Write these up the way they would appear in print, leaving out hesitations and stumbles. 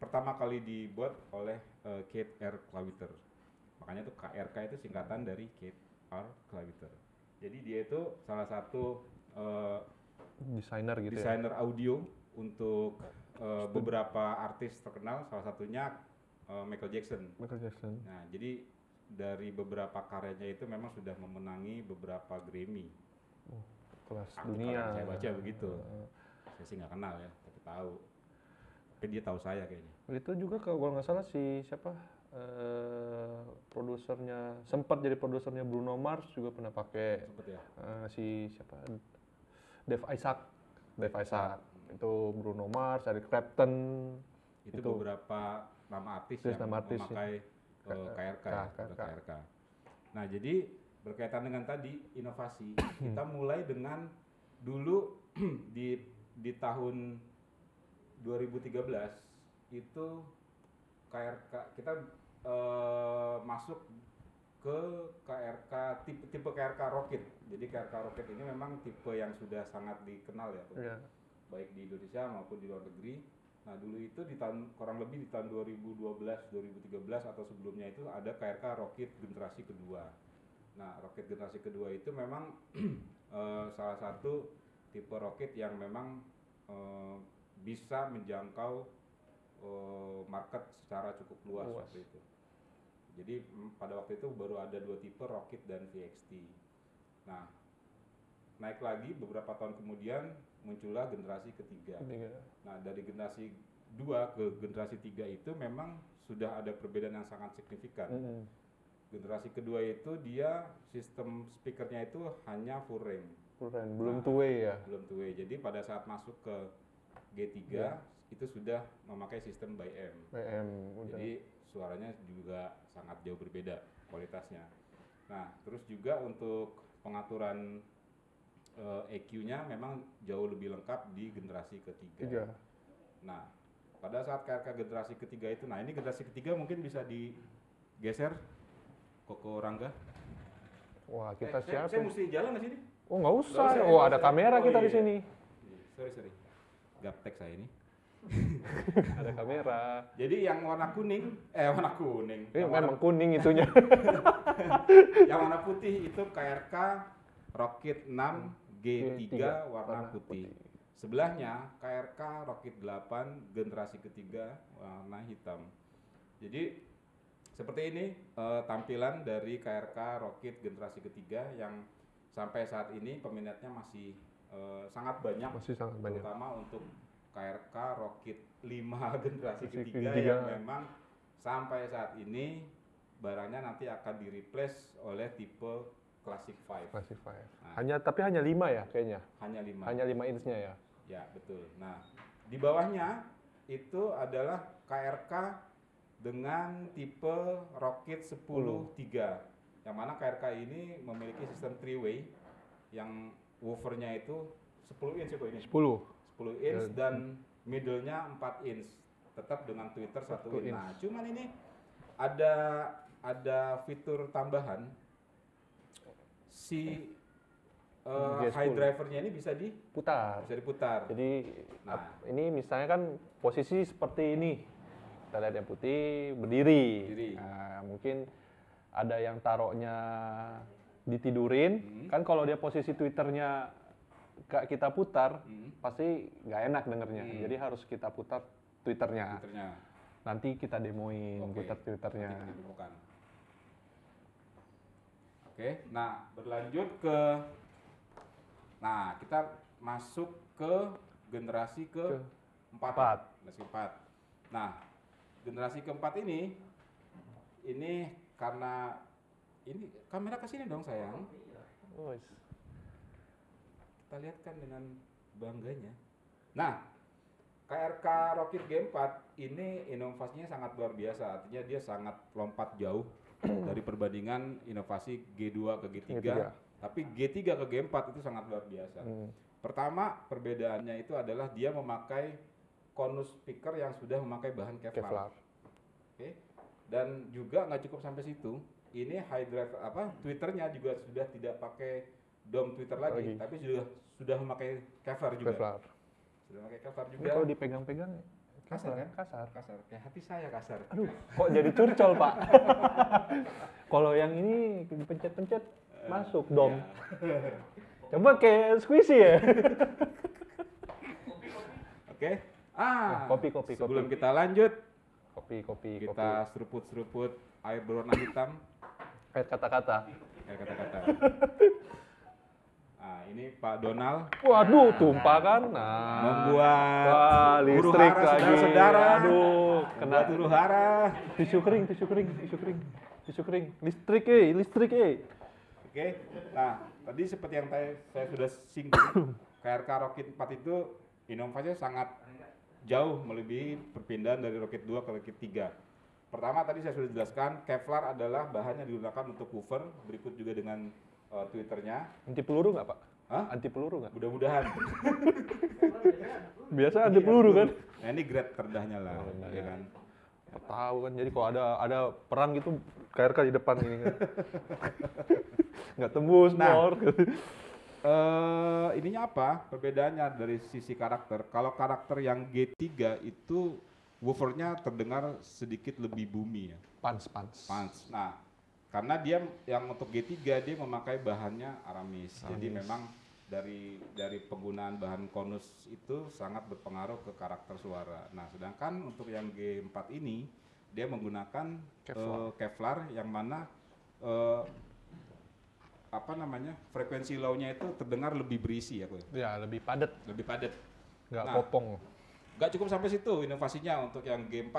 pertama kali dibuat oleh Keith R. Clawiter. Makanya tuh KRK itu singkatan dari Keith R. Clawiter. Jadi dia itu salah satu Desainer gitu desainer audio untuk beberapa artis terkenal, salah satunya Michael Jackson. Michael Jackson. Nah, jadi dari beberapa karyanya itu memang sudah memenangi beberapa Grammy. Kelas Artikel dunia. yang saya baca begitu. Saya sih nggak kenal ya, tapi tahu. Tapi dia tahu saya kayaknya. Itu juga kalau nggak salah si siapa produsernya, sempat jadi produsernya Bruno Mars juga pernah pakai. Sempet ya. Si siapa, Dave Isaac itu Bruno Mars, Eric Clapton. Itu beberapa nama artis yang memakai KRK, KRK. Nah, jadi berkaitan dengan tadi inovasi, kita mulai dengan dulu di tahun 2013 itu KRK kita masuk ke KRK tipe KRK Rocket. Jadi KRK Rocket ini memang tipe yang sudah sangat dikenal ya, Yeah. baik di Indonesia maupun di luar negeri. Nah, dulu itu di tahun kurang lebih di tahun 2012, 2013 atau sebelumnya itu ada KRK Rocket generasi kedua. Nah, Rocket generasi kedua itu memang salah satu tipe roket yang memang bisa menjangkau market secara cukup luas waktu itu. Jadi pada waktu itu baru ada 2 tipe, Rocket dan VXT. Nah, naik lagi beberapa tahun kemudian muncullah generasi ketiga. Nah, dari generasi 2 ke generasi 3 itu memang sudah ada perbedaan yang sangat signifikan. Generasi kedua itu dia sistem speakernya itu hanya full range. Belum two-way ya? Belum two-way. Jadi pada saat masuk ke G3 itu sudah memakai sistem by M. Jadi suaranya juga sangat jauh berbeda kualitasnya. Nah, terus juga untuk pengaturan EQ-nya memang jauh lebih lengkap di generasi ketiga. Nah, pada saat KRK generasi ketiga itu, nah ini generasi ketiga mungkin bisa digeser, Koko Rangga. Wah, kita siapa? Saya mesti jalan ke sini. Oh, nggak usah. Ada kamera kita di sini. Sorry. Gaptek saya ini. Ada kamera. Jadi yang warna kuning. Memang kuning itunya. Yang warna putih itu KRK Rocket 6 G3 warna putih. Sebelahnya KRK Rocket 8 generasi ketiga warna hitam. Jadi seperti ini tampilan dari KRK Rocket generasi ketiga yang sampai saat ini peminatnya masih sangat banyak. Terutama untuk KRK Rocket 5 generasi ketiga yang memang sampai saat ini barangnya nanti akan di-replace oleh tipe Classic 5. Nah, tapi hanya 5 ya kayaknya? Hanya 5 inch-nya ya? Ya, betul. Nah, di bawahnya itu adalah KRK dengan tipe Rocket 10-3. Yang mana KRK ini memiliki sistem 3-way yang woofernya itu 10 inch itu ini. 10 inch dan middle-nya 4 inch. Tetap dengan tweeter 1 inch. Nah, cuman ini ada fitur tambahan. Si high drivernya ini bisa diputar. Jadi ini misalnya kan posisi seperti ini. Kita lihat yang putih berdiri. Nah, mungkin ada yang taruhnya ditidurin. Kan kalau dia posisi twitternya kita putar, pasti nggak enak dengernya. Jadi harus kita putar twitternya. Nanti kita demoin putar twitternya. Oke, nah berlanjut ke, nah kita masuk ke generasi keempat. Nah, generasi keempat ini karena ini kamera kesini dong sayang. Kita lihat kan dengan bangganya. Nah, KRK Rocket G4 ini inovasinya sangat luar biasa. Artinya dia sangat lompat jauh dari perbandingan inovasi G2 ke G3. Tapi G3 ke G4 itu sangat luar biasa. Pertama, perbedaannya itu adalah dia memakai konus speaker yang sudah memakai bahan Kevlar. Oke. Dan juga nggak cukup sampai situ. Ini high drive twitternya juga sudah tidak pakai dome Twitter lagi, tapi sudah memakai Kevlar juga. Sudah memakai Kevlar juga. Kalau dipegang-pegang Kasar kan? Kasar. Kasar. Kayak hati saya kasar. Aduh, kok jadi curcol, Pak? Kalau yang ini dipencet-pencet masuk dong. Ya. Coba kayak squishy ya. Oke. Kopi. Sebelum kita lanjut, Kopi. kita seruput air berwarna hitam. Kayak kata-kata. Nah, ini Pak Donald. Waduh, tumpah kan. Nah, Membuat listrik huru-hara, lagi. saudara. Aduh, kena huru-hara. tisu kering. Listrik. Oke. Nah, tadi seperti yang saya sudah singgung, KRK Rocket 4 itu inovasinya sangat jauh melebihi perpindahan dari Rocket 2 ke Rocket 3. Pertama tadi saya sudah jelaskan, Kevlar adalah bahan yang digunakan untuk cover, berikut juga dengan Twitternya. Anti peluru nggak, Pak? Hah? Anti peluru nggak? Mudah-mudahan. Biasa anti peluru kan? Nah ini grade terdahnya lah, ya kan. Tahu kan, jadi kalau ada perang gitu KRK di depan ini kan. Nggak tembus, Mor. Ininya apa? Perbedaannya dari sisi karakter. Kalau karakter yang G3 itu woofernya terdengar sedikit lebih boomy ya. Punch. Nah, karena dia yang untuk G3 dia memakai bahannya Aramis. Jadi memang dari penggunaan bahan konus itu sangat berpengaruh ke karakter suara. Nah, sedangkan untuk yang G4 ini dia menggunakan Kevlar yang mana frekuensi low-nya itu terdengar lebih berisi ya, Ya, lebih padat. Nggak kopong. Nggak cukup sampai situ inovasinya untuk yang G4.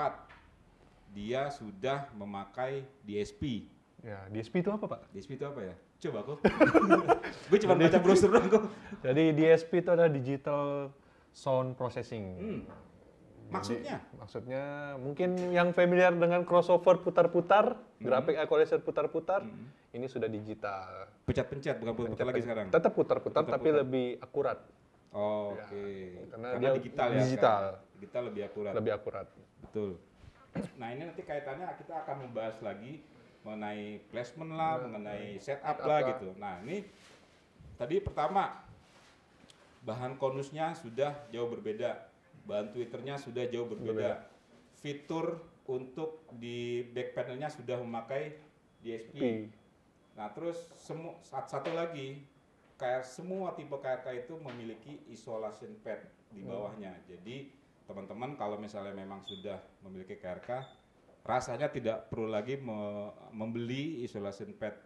Dia sudah memakai DSP. Ya, DSP itu apa, Pak? DSP itu apa ya? Coba kok. Gue cuma baca brosur doang kok. Jadi DSP itu adalah Digital Sound Processing. Maksudnya mungkin yang familiar dengan crossover putar-putar, grafik equalizer putar-putar, ini sudah digital. Pencet-pencet, bukan putar lagi sekarang. Tetap putar-putar tapi lebih akurat. Oke. Karena dia digital. Digital lebih akurat. Lebih akurat. Betul. Nah ini nanti kaitannya kita akan membahas lagi mengenai placement lah, mengenai setup lah gitu. Nah ini tadi pertama bahan konusnya sudah jauh berbeda, bahan tweeternya sudah jauh berbeda. Fitur untuk di back panelnya sudah memakai DSP. Nah terus satu lagi, semua tipe KRK itu memiliki isolation pad di bawahnya. Jadi teman-teman kalau misalnya memang sudah memiliki KRK, rasanya tidak perlu lagi membeli isolation pad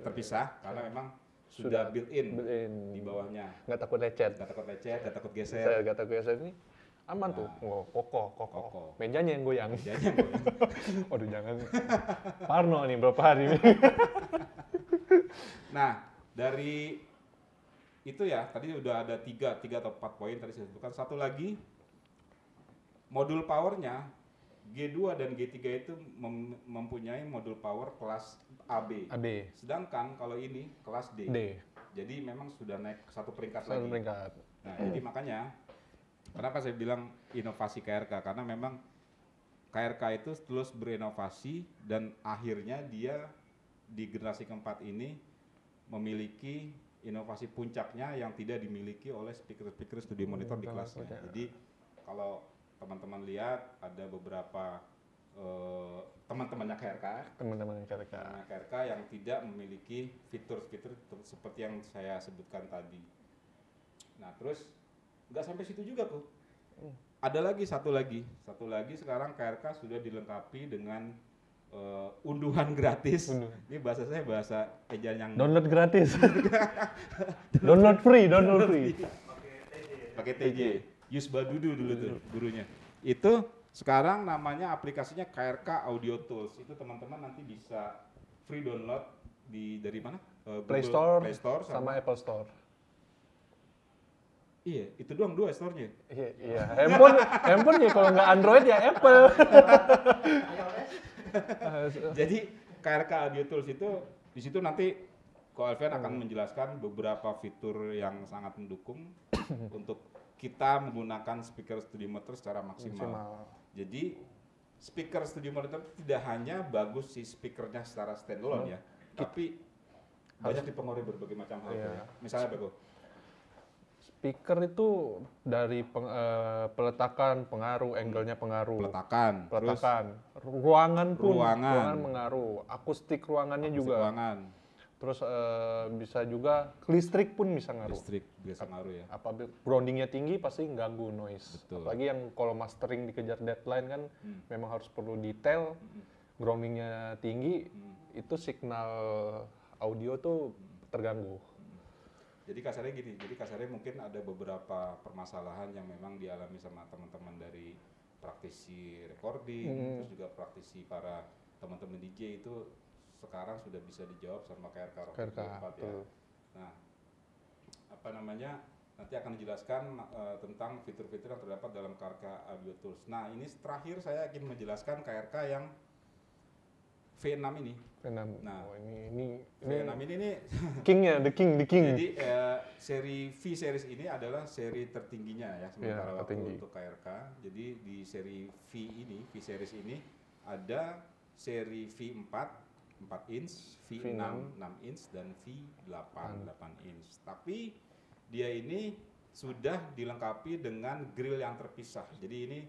terpisah karena memang sudah built-in di bawahnya. Nggak takut lecet, nggak takut geser. Nggak takut geser ini aman tuh. Kokoh. Mejanya yang goyang. Waduh jangan. Parno nih berapa hari ini. Nah dari itu ya tadi udah ada 3 atau 4 poin tadi saya sebutkan. Satu lagi modul powernya G2 dan G3 itu mempunyai modul power kelas AB. Sedangkan kalau ini kelas D. Jadi memang sudah naik satu peringkat lagi. Nah, jadi makanya kenapa saya bilang inovasi KRK, karena memang KRK itu terus berinovasi dan akhirnya dia di generasi keempat ini memiliki inovasi puncaknya yang tidak dimiliki oleh speaker studio monitor di kelasnya. Jadi kalau teman-teman lihat ada beberapa teman-temannya KRK yang tidak memiliki fitur-fitur seperti yang saya sebutkan tadi. Nah terus nggak sampai situ juga kok. Ada lagi satu lagi sekarang KRK sudah dilengkapi dengan unduhan gratis. Ini bahasa saya bahasa ejaan yang download gratis. download free. Pakai TJ. Yus Badudu dulu tuh gurunya. Itu sekarang namanya aplikasinya KRK Audio Tools. Itu teman-teman nanti bisa free download dari mana? Play Store sama Apple Store. Iya, itu doang 2 store-nya. Iya. Handphone ya kalau nggak Android ya Apple. Jadi KRK Audio Tools itu di situ nanti Ko Alfian akan menjelaskan beberapa fitur yang sangat mendukung untuk kita menggunakan speaker studio monitor secara maksimal. Jadi speaker studio monitor tidak hanya bagus si speakernya secara standalone ya, tapi banyak dipengaruhi berbagai macam hal. Misalnya apa kok? Speaker itu dari peletakan pengaruh, angle-nya pengaruh. Peletakan. Ruangan pun ruangan mengaruh. Akustik ruangannya juga. Terus bisa juga listrik pun bisa ngaruh. Listrik bisa ngaruh ya. Apabila groundingnya tinggi pasti ganggu noise. Betul. Apalagi yang kalau mastering dikejar deadline kan memang harus perlu detail. Groundingnya tinggi itu signal audio tuh terganggu. Jadi kasarnya mungkin ada beberapa permasalahan yang memang dialami sama teman-teman dari praktisi recording, terus juga praktisi para teman-teman DJ itu sekarang sudah bisa dijawab sama KRK Rockit G4 ya. Nah, nanti akan dijelaskan tentang fitur-fitur yang terdapat dalam KRK Audio Tools. Nah, ini terakhir saya ingin menjelaskan KRK yang V6 ini. V6. Nah, ini V6 ini King-nya, the king. Jadi seri V series ini adalah seri tertingginya ya sementara waktu untuk KRK. Jadi di seri V series ini ada seri V4 4 inch, V6 6 inch dan V8 8 inch. Tapi dia ini sudah dilengkapi dengan grill yang terpisah. Jadi ini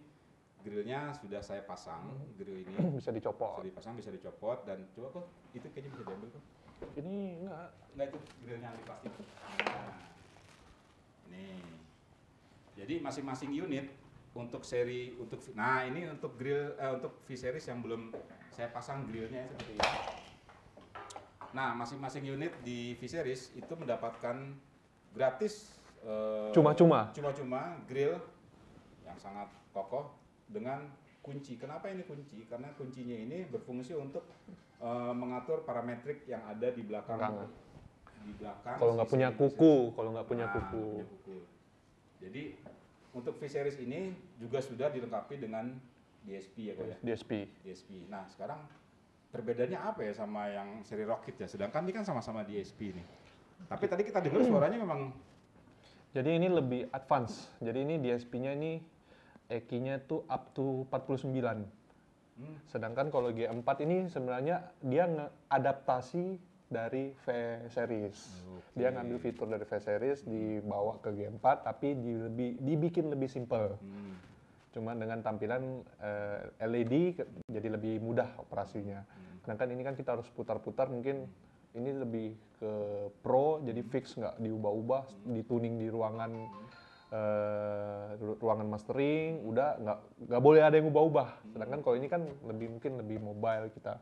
grillnya sudah saya pasang, grill ini bisa dicopot. Bisa dicopot dan coba kok itu kayaknya bisa diambil kok. Ini enggak itu grillnya yang di plastik. Nah, nih. Jadi masing-masing unit untuk ini untuk grill untuk V series yang belum saya pasang grillnya seperti ini. Nah, masing-masing unit di V series itu mendapatkan gratis cuma-cuma grill yang sangat kokoh dengan kunci. Kenapa ini kunci? Karena kuncinya ini berfungsi untuk mengatur parametrik yang ada di belakang. Kalau nggak punya kuku, Jadi untuk V series ini juga sudah dilengkapi dengan DSP ya kok ya. DSP. Nah sekarang perbedaannya apa ya sama yang seri Rockit ya? Sedangkan ini kan sama-sama DSP nih. Tapi tadi kita dengar suaranya memang. Jadi ini lebih advance. Jadi ini DSP-nya ini EQ-nya tuh up to 49. Sedangkan kalau G4 ini sebenarnya dia adaptasi dari V series. Dia ngambil fitur dari V series dibawa ke G4 tapi dibikin lebih simple. Cuma dengan tampilan LED jadi lebih mudah operasinya. Sedangkan ini kan kita harus putar-putar, mungkin ini lebih ke pro, jadi fix nggak diubah-ubah, dituning di ruangan mastering, udah nggak boleh ada yang ubah-ubah. Sedangkan kalau ini kan mungkin lebih mobile, kita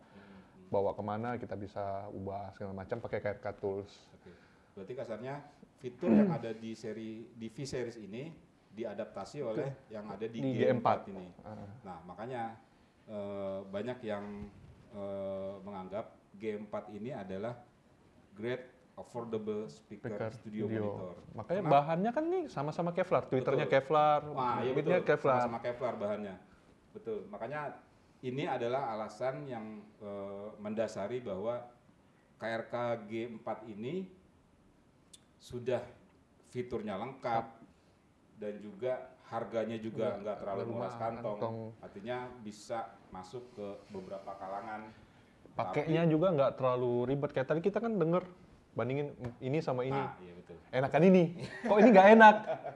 bawa kemana kita bisa ubah segala macam pakai KRK Tools. Oke. Berarti kasarnya fitur yang ada di V series ini diadaptasi oleh yang ada di G4 ini. Nah makanya banyak yang menganggap G4 ini adalah great affordable speaker studio monitor. Makanya bahannya kan nih sama-sama Kevlar, Twitternya Kevlar, betul. Sama-sama Kevlar bahannya. Betul. Makanya ini adalah alasan yang mendasari bahwa KRK G4 ini sudah fiturnya lengkap dan juga harganya juga nggak terlalu murah kantong. Artinya bisa masuk ke beberapa kalangan. Pakainya juga nggak terlalu ribet. Kayak tadi kita kan denger bandingin ini sama ini. Iya betul. Enakan ini. Kok ini nggak enak?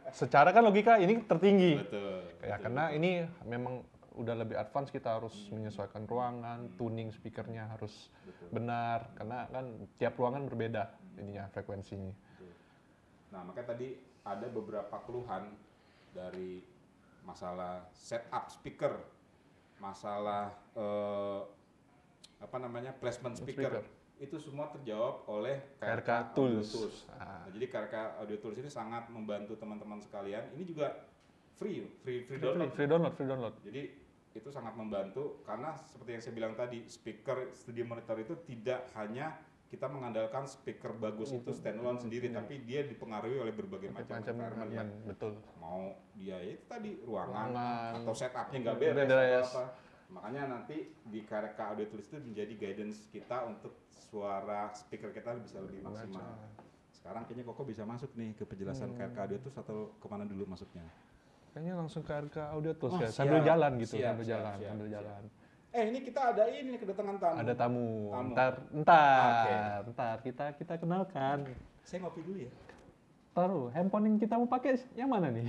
Secara kan logika ini tertinggi. Betul. Karena ini memang udah lebih advance, kita harus menyesuaikan ruangan, tuning speakernya harus benar. Karena kan tiap ruangan berbeda ininya frekuensinya. Betul. Nah makanya tadi ada beberapa keluhan dari masalah setup speaker, masalah placement speaker. Itu semua terjawab oleh KRK Tools. Nah, jadi KRK Audio Tools ini sangat membantu teman-teman sekalian. Ini juga free download. Jadi itu sangat membantu karena seperti yang saya bilang tadi, speaker studio monitor itu tidak hanya kita mengandalkan speaker bagus itu standalone sendiri, tapi dia dipengaruhi oleh berbagai macam environment ya. Betul. Mau dia itu tadi ruangan atau setupnya nggak beres atau apa. Makanya nanti di KRK Audio Tools itu menjadi guidance kita untuk suara speaker kita bisa lebih maksimal. Sekarang kayaknya Koko bisa masuk nih ke penjelasan KRK Audio Tools atau kemana dulu masuknya? Kayaknya langsung ke KRK Audio Tools ya, sambil jalan gitu, sambil jalan. Ini kita ada ini kedatangan tamu. Ada tamu. Ntar kita kenalkan. Saya ngopi dulu ya. Taruh, handphone yang kita mau pakai yang mana nih?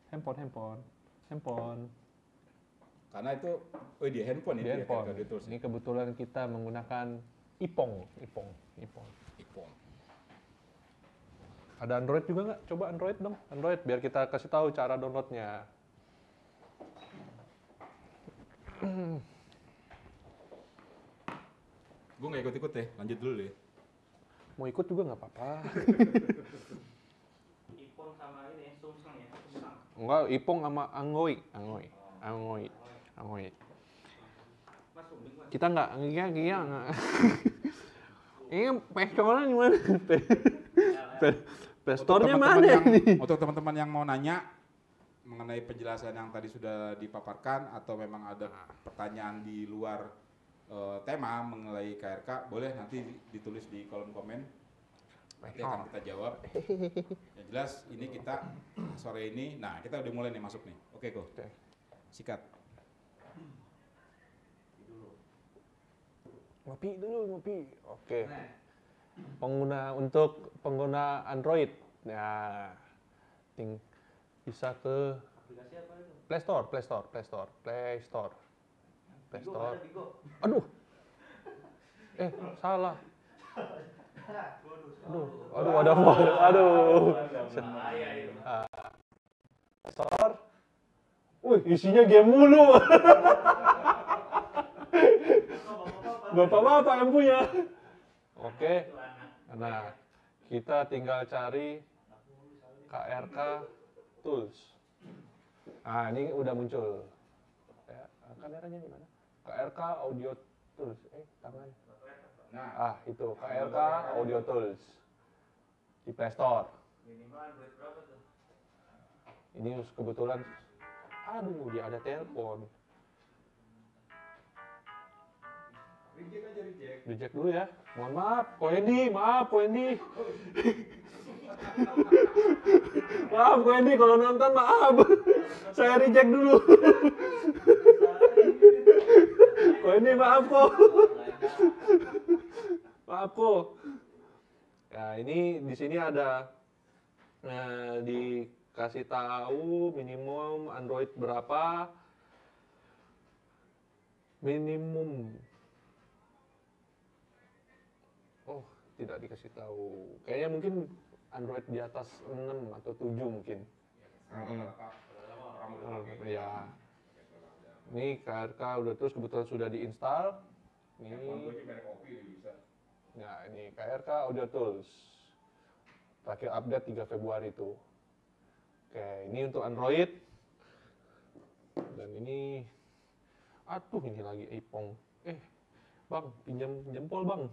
Handphone. Karena itu, di handphone Di ini handphone. ya, KRK Tools. Ini kebetulan kita menggunakan Ipong. iPhone. Ada Android juga nggak? Coba Android dong. Android, biar kita kasih tahu cara downloadnya. Gue nggak ikut-ikut ya, lanjut dulu deh. Mau ikut juga nggak apa-apa. iPhone sama ini Samsung ya, Samsung. Enggak, Ipong sama Angoy. Mas Umbing mas. Kita nggak, nggak. Ini pecolnya di mana? Store-nya mana ini? Untuk teman-teman yang mau nanya mengenai penjelasan yang tadi sudah dipaparkan atau memang ada pertanyaan di luar tema mengenai KRK, boleh nanti ditulis di kolom komen. Nanti akan kita jawab. Yang jelas ini kita sore ini, nah kita udah mulai nih masuk nih. Oke kok. Oke. Sikat. Ngopi dulu. Oke. Untuk pengguna Android, ya, bisa ke Aplikasi apa itu? Play Store. Bigo ada Bigo. Aduh, salah. Aduh. Bahaya itu. Store. Wih, isinya game mulu. Bapak-bapak yang punya. Oke. Nah, kita tinggal cari KRK Tools. Nah, ini udah muncul. Ya, kameranya gimana? KRK Audio Tools. Tangan. Nah, Itu KRK Audio Tools di Play Store. Minimal Android berapa tuh? Ini kebetulan, dia ada telepon. Reject dulu ya. Mohon maaf, Ko Hendy. Maaf, Ko Hendy kalau nonton, maaf. Saya reject dulu. Ko Hendy, maaf kok. Ya, ini di sini ada dikasih tahu minimum Android berapa. Minimum. Tidak dikasih tahu. Kayaknya mungkin Android di atas 6 atau 7 mungkin. Ya. Ini KRK udah terus kebetulan sudah diinstal. Ini KRK Audio Tools. Terakhir update 3 Februari itu. Oke, ini untuk Android. Dan ini ini lagi Ipong. Bang, pinjam jempol, Bang.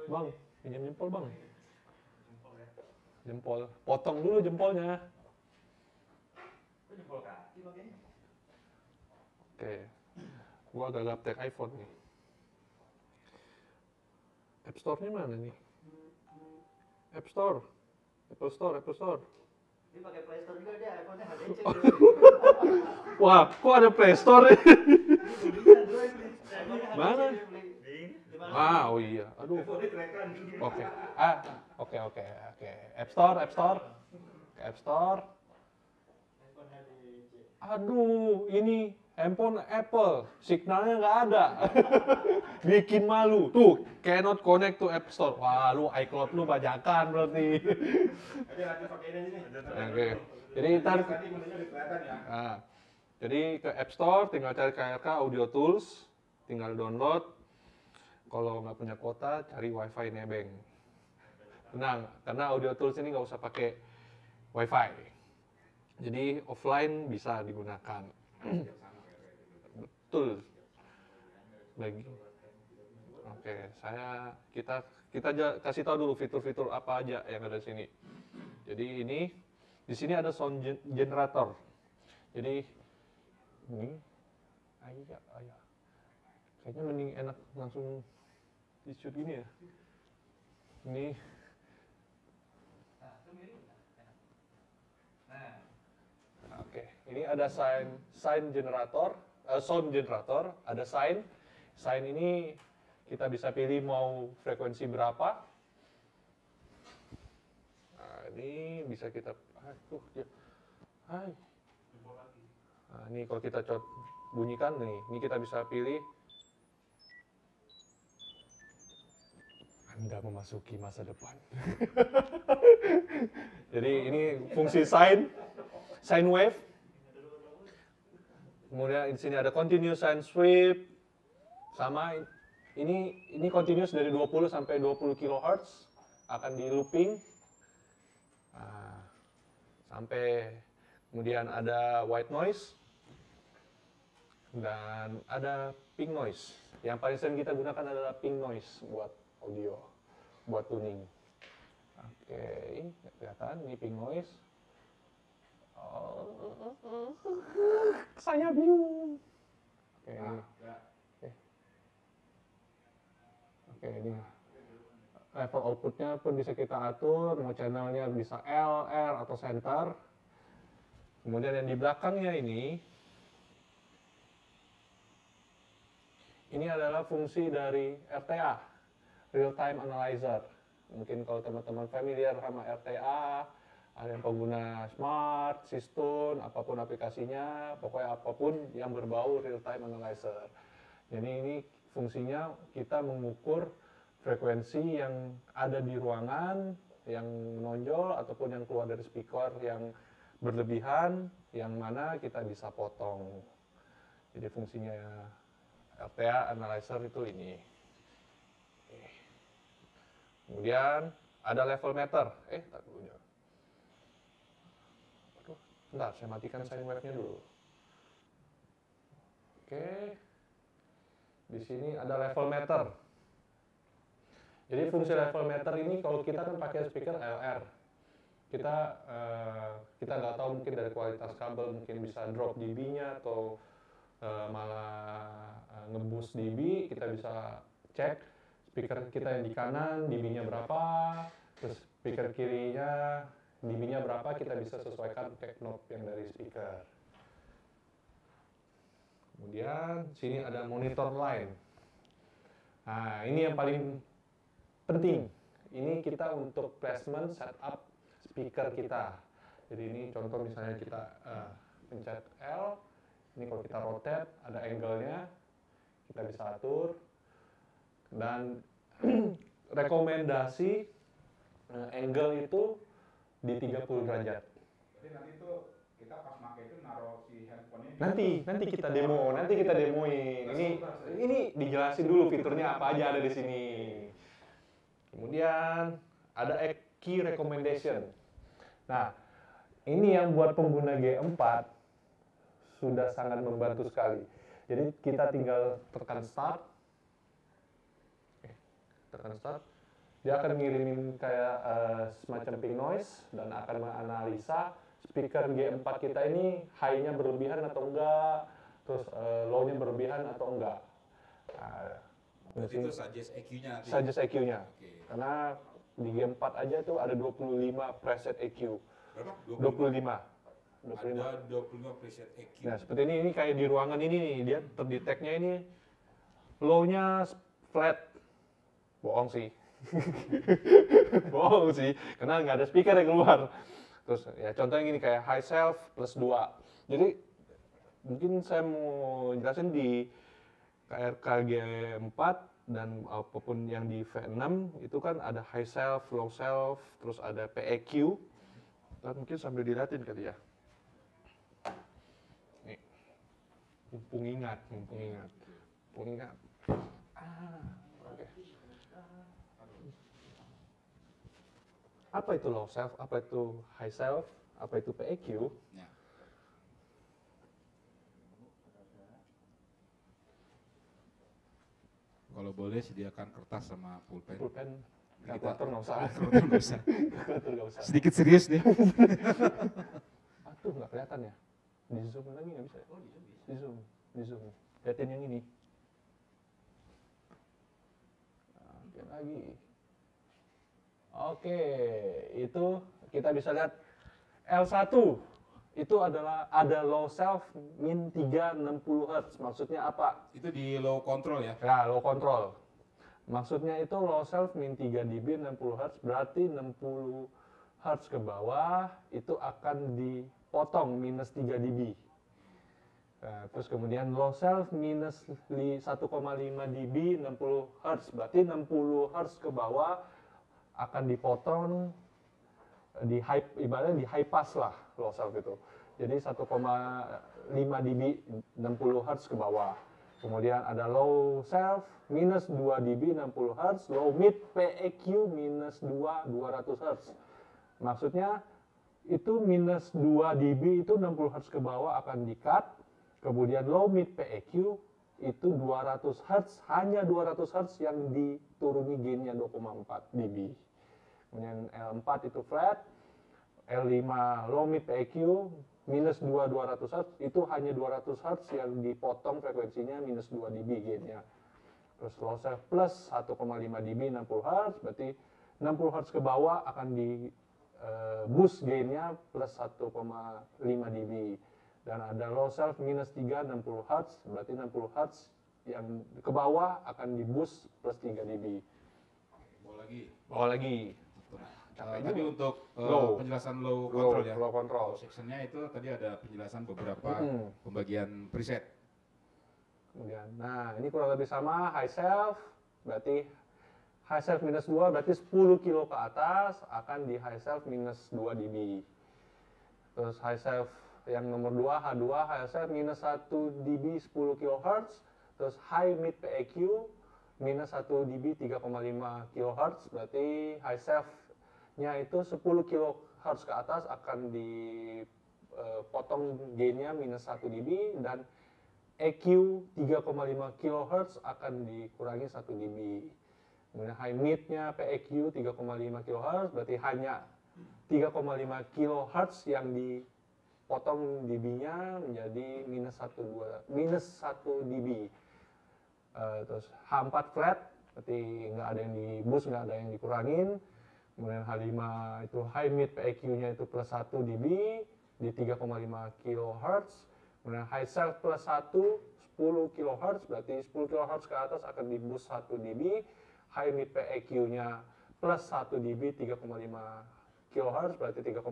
Bang, pinjam jempol, Bang. Jempol. Potong dulu jempolnya. Jempol kaki makanya. Oke. Gua agak gaptek iPhone nih. App Store-nya mana nih? App Store. Apple Store. Dia pakai Play Store juga dia, iPhone-nya HTC. Wah, kok ada Play Store? Mana? Oh iya. Aduh. Oke. App Store. Aduh, ini handphone Apple, signalnya nggak ada. Bikin malu. Tuh, cannot connect to App Store. Wah, lu iCloud lu bajakan berarti. Oke. Jadi ntar jadi ke App Store tinggal cari KRK Audio Tools, tinggal download. Kalau nggak punya kuota, cari WiFi nebeng. Tenang, karena Audio Tools ini nggak usah pakai WiFi. Jadi offline bisa digunakan. Betul. Oke, kita kasih tahu dulu fitur-fitur apa aja yang ada di sini. Jadi di sini ada sound generator. Jadi ini ayah. Kayaknya mending enak langsung di-shoot gini ya. Ini oke, ini ada sound generator, ada sign. Sign ini kita bisa pilih mau frekuensi berapa. Nah, bisa kita, dia, hai. Nah, ini kalau kita bunyikan nih, ini kita bisa pilih. Anda memasuki masa depan. Jadi ini fungsi sine wave. Kemudian di sini ada continuous sine sweep. Sama ini continuous dari 20 sampai 20 kHz akan di looping. Nah, sampai kemudian ada white noise dan ada pink noise. Yang paling sering kita gunakan adalah pink noise buat audio, buat tuning. Oke, kelihatan ini pink noise. Saya bingung. Oke, ini level outputnya pun bisa kita atur, mau channelnya bisa L, R, atau center. Kemudian yang di belakangnya ini adalah fungsi dari RTA, Real Time Analyzer. Mungkin kalau teman-teman familiar sama RTA, ada yang pengguna Smart, Sistune, apapun aplikasinya, pokoknya apapun yang berbau Real Time Analyzer. Jadi ini fungsinya kita mengukur frekuensi yang ada di ruangan, yang menonjol, ataupun yang keluar dari speaker yang berlebihan, yang mana kita bisa potong. Jadi fungsinya RTA Analyzer itu ini. Kemudian ada level meter. Tak dulu. Bentar, saya matikan sine wave-nya dulu. Oke. Di sini ada level meter. Jadi fungsi level meter ini kalau kita kan pakai speaker LR. Kita nggak tahu mungkin dari kualitas kabel mungkin bisa drop dB-nya atau malah ngeboost dB. Kita bisa cek speaker kita yang di kanan dB-nya berapa, terus speaker kirinya dB-nya berapa, kita bisa sesuaikan pakai knob yang dari speaker. Kemudian sini ada monitor line. Nah, ini yang paling penting. Ini kita untuk placement setup speaker kita. Jadi ini contoh misalnya kita pencet L, ini kalau kita rotate ada angle-nya, kita bisa atur. Dan rekomendasi angle itu di 30 derajat. Jadi nanti itu kita pas pakai itu naruh si handphone-nya. Nanti kita demoin. Ini dijelasin dulu fiturnya apa aja ada di sini. Kemudian ada key recommendation. Nah, ini yang buat pengguna G4 sudah sangat membantu sekali. Jadi kita tinggal tekan start. Dia akan ngirimin kayak semacam pink noise dan akan menganalisa speaker G4 kita ini high-nya berlebihan atau enggak, terus low-nya berlebihan atau enggak. Berarti itu suggest EQ-nya. Suggest EQ-nya. Okay. Karena di G4 aja tuh ada 25 preset EQ. Berapa? 25. Ada 25 preset EQ. Nah, seperti ini kayak di ruangan ini nih, dia terdeteknya ini low-nya flat. Bohong sih. Karena nggak ada speaker yang keluar. Terus ya contohnya gini kayak high self plus 2. Jadi mungkin saya mau jelasin di KRK G4 dan apapun yang di V6 itu kan ada high self, low self, terus ada PEQ. Dan mungkin sambil dilihatin kali ya. Nih. Mumpung ingat. Oke. Apa itu low self, apa itu high self, apa itu PEQ? Ya. Kalau boleh sediakan kertas sama pulpen. Kalkulator nggak usah. Kalkulator nggak usah. Sedikit serius nih. Aduh, nggak kelihatan ya. Di zoom lagi nggak bisa. Di zoom. Lihatin yang ini. Oke lagi. Oke, itu kita bisa lihat L1 itu adalah ada low self min 360 Hz. Maksudnya apa? Itu di low control ya? Ya, low control. Maksudnya itu low self min 3 dB 60 Hz berarti 60 Hz ke bawah itu akan dipotong minus 3 dB. Nah, terus kemudian low self minus 1,5 dB 60 Hz, berarti 60 Hz ke bawah akan dipotong di high, ibaratnya di high pass lah low self itu. Jadi 1,5 dB 60 Hz ke bawah. Kemudian ada low self minus 2 dB 60 Hz, low mid PEQ minus 2 200 Hz. Maksudnya itu minus 2 dB itu 60 Hz ke bawah akan di-cut. Kemudian low mid PEQ itu 200 Hz, hanya 200 Hz yang dituruni gainnya 2,4 dB. Kemudian L4 itu flat, L5 low mid PEQ minus 2 200 Hz itu hanya 200 Hz yang dipotong frekuensinya minus 2 dB gainnya. Terus low self plus 1,5 dB 60 Hz, berarti 60 Hz ke bawah akan di boost gainnya plus 1,5 dB. Dan ada low self minus 3 60 Hz, berarti 60 Hz yang ke bawah akan di boost plus 3 dB. Bawa lagi. Tadi untuk Low. penjelasan low Low, control ya. low control. Low sectionnya itu tadi ada penjelasan beberapa pembagian preset. Kemudian, nah ini kurang lebih sama high self, berarti high self minus 2 berarti 10 kilo ke atas akan di high self minus 2 dB. Terus high self yang nomor 2 H2 high self minus 1 dB 10 kHz, terus high mid PEQ minus 1 dB 3,5 kHz, berarti high self-nya itu 10 kHz ke atas akan dipotong gainnya minus 1 dB dan EQ 3,5 kHz akan dikurangi 1 dB. Kemudian high mid-nya PEQ 3,5 kHz, berarti hanya 3,5 kHz yang dipotong dB-nya menjadi minus 1 dB. Terus H4 flat, berarti nggak ada yang di boost, nggak ada yang dikurangin. Kemudian H5 itu high mid PEQ-nya itu plus 1 dB di 3,5 kHz. Kemudian high self plus 1 10 kHz, berarti 10 kHz ke atas akan di boost 1 dB. High mid PEQ-nya plus 1 dB 3,5 kHz, berarti 3,5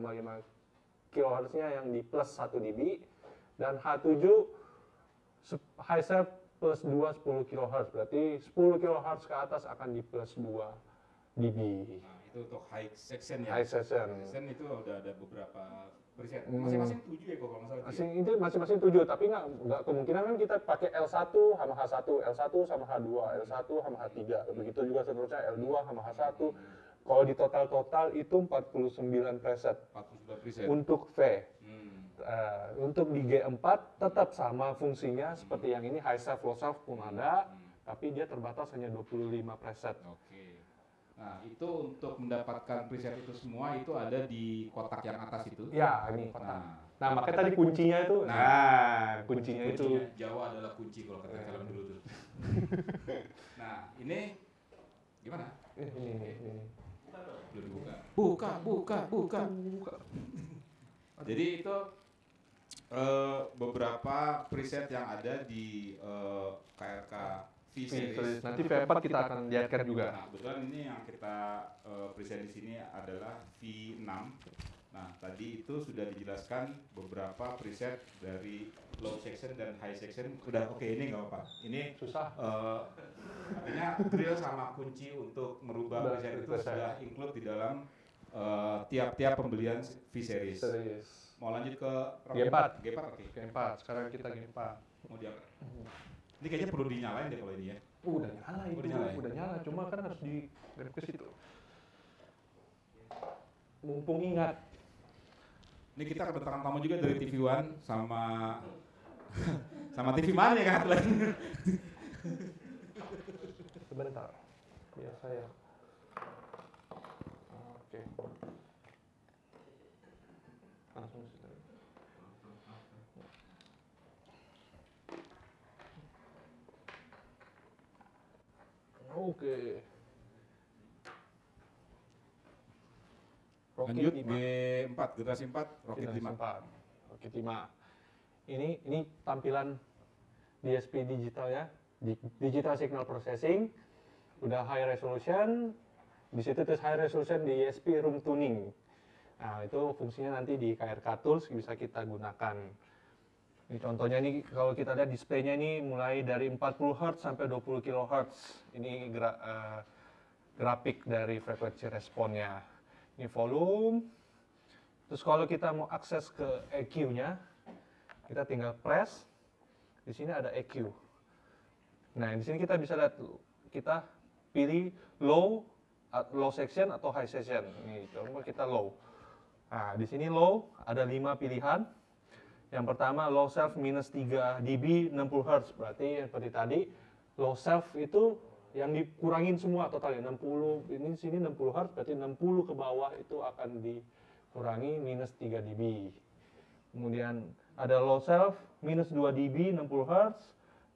kHz-nya yang di plus 1 dB. Dan H7 high self plus 2 10 kHz, berarti 10 kHz ke atas akan di plus 2 dB. Nah, itu untuk high section ya. High section. Section itu udah ada beberapa preset. Masing-masing 7 ya kalau nggak salah. Itu masing-masing 7, tapi nggak kemungkinan kan kita pakai L1 sama H1, L1 sama H2, L1 sama H3. Begitu juga seterusnya L2 sama H1. Kalau di total itu 49 preset. 49 preset. Untuk V. Untuk di G4 tetap sama fungsinya seperti yang ini, high self, low self pun ada, tapi dia terbatas hanya 25 preset. Oke. Nah, itu untuk mendapatkan preset itu semua itu ada di kotak yang atas itu. Ya, ini kotak. Nah, makanya tadi kuncinya itu. Kuncinya itu. Jawa adalah kunci kalau kata film dulu tuh. Nah, ini gimana? Ini. Belum dibuka. Buka. Jadi itu beberapa preset yang ada di KRK V-Series. Nanti V4 kita akan lihatkan juga. Nah, kebetulan ini yang kita preset di sini adalah V6. Nah, tadi itu sudah dijelaskan beberapa preset dari low section dan high section. Udah oke, ini nggak apa-apa. Ini Susah. artinya drill sama kunci untuk merubah preset itu sudah include di dalam tiap-tiap pembelian V-Series. Mau lanjut ke G4. G4 oke. G4, sekarang kita G4. Mau diangkat. Ini kayaknya perlu dinyalain deh kalau ini ya. Udah nyala itu, udah nyala, cuma kan harus di grab ke situ. Mumpung ingat. Ini kita kedatangan tamu juga dari TV One sama sama TV mana ya kan lagi. Sebentar. Biar saya. Oke. Langsung sih. Oke. Lanjut G4 generasi 4 Rocket 5. Rocket 5. Ini tampilan DSP digital ya. Digital Signal Processing. Udah high resolution. Di situ terus high resolution DSP room tuning. Nah, itu fungsinya nanti di KRK Tools bisa kita gunakan. Ini contohnya nih, kalau kita lihat displaynya ini mulai dari 40 Hz sampai 20 kHz. Ini grafik dari frekuensi responnya. Ini volume. Terus kalau kita mau akses ke EQ-nya, kita tinggal press. Di sini ada EQ. Nah, di sini kita bisa lihat, kita pilih low section atau high section. Ini coba kita low. Nah, di sini low ada 5 pilihan. Yang pertama low self minus 3 dB 60 Hz. Berarti seperti tadi low self itu yang dikurangin semua totalnya 60. Ini sini 60 Hz berarti 60 ke bawah itu akan dikurangi minus 3 dB. Kemudian ada low self minus 2 dB 60 Hz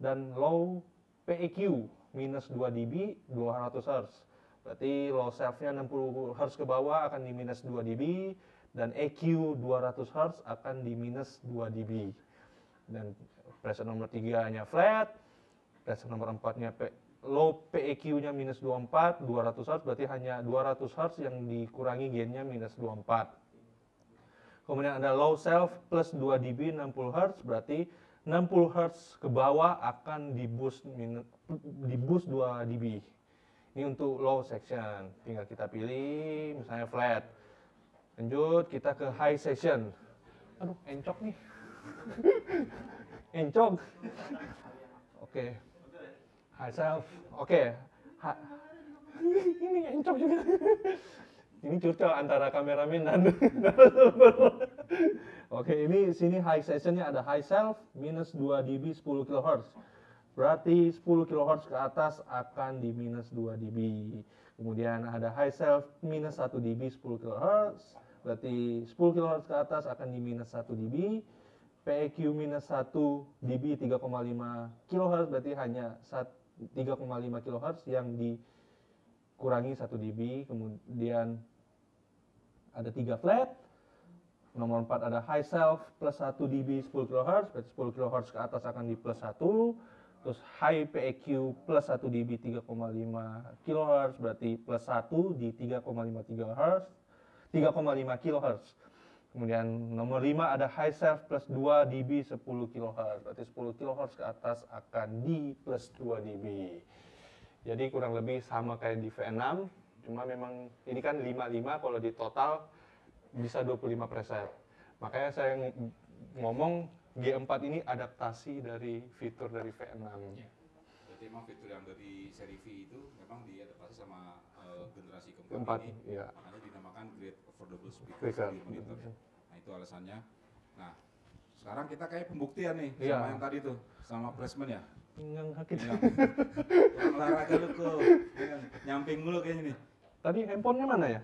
dan low PEQ minus 2 dB 200 Hz. Berarti low self-nya 60 Hz ke bawah akan di minus 2 dB dan EQ 200 Hz akan di minus 2 dB. Dan preset nomor 3-nya flat, preset nomor 4-nya low PEQ-nya minus 24, 200 Hz berarti hanya 200 Hz yang dikurangi gain-nya minus 24. Kemudian ada low self plus 2 dB 60 Hz berarti 60 Hz ke bawah akan di boost 2 dB. Ini untuk low section, tinggal kita pilih misalnya flat. Lanjut kita ke high section. Aduh, encok nih. Encok. Oke. High self. Oke. Ini encok juga. Ini curcol antara kameramen dan Oke, ini sini high sectionnya ada high self minus 2 dB 10 kHz. Berarti 10 kHz ke atas akan di minus 2 dB. Kemudian ada high self minus 1 dB 10 kHz. Berarti 10 kHz ke atas akan di minus 1 dB. PEQ minus 1 dB 3,5 kHz berarti hanya 3,5 kHz yang dikurangi 1 dB. Kemudian ada 3 flat. Nomor 4 ada high self plus 1 dB 10 kHz, berarti 10 kHz ke atas akan di plus 1. Terus high PEQ plus 1 dB 3,5 kHz, berarti plus 1 di 3,5 kHz. Kemudian nomor 5 ada high self plus 2 dB 10 kHz, berarti 10 kHz ke atas akan di plus 2 dB. Jadi kurang lebih sama kayak di V6, cuma memang ini kan 55, kalau di total bisa 25 preset. Makanya saya ngomong G4 ini adaptasi dari fitur dari V6. Berarti emang fitur yang dari seri V itu memang diadaptasi sama generasi keempat Keempat, ini. iya. Makanya dinamakan Great Affordable Speaker Speaker. di monitor. Nah, itu alasannya. Nah, sekarang kita kayak pembuktian nih Iya. sama yang tadi tuh, sama placement ya. Yang sakit. Iya. Olahraga lu kok. Nyamping mulu kayaknya nih. Tadi handphonenya mana ya?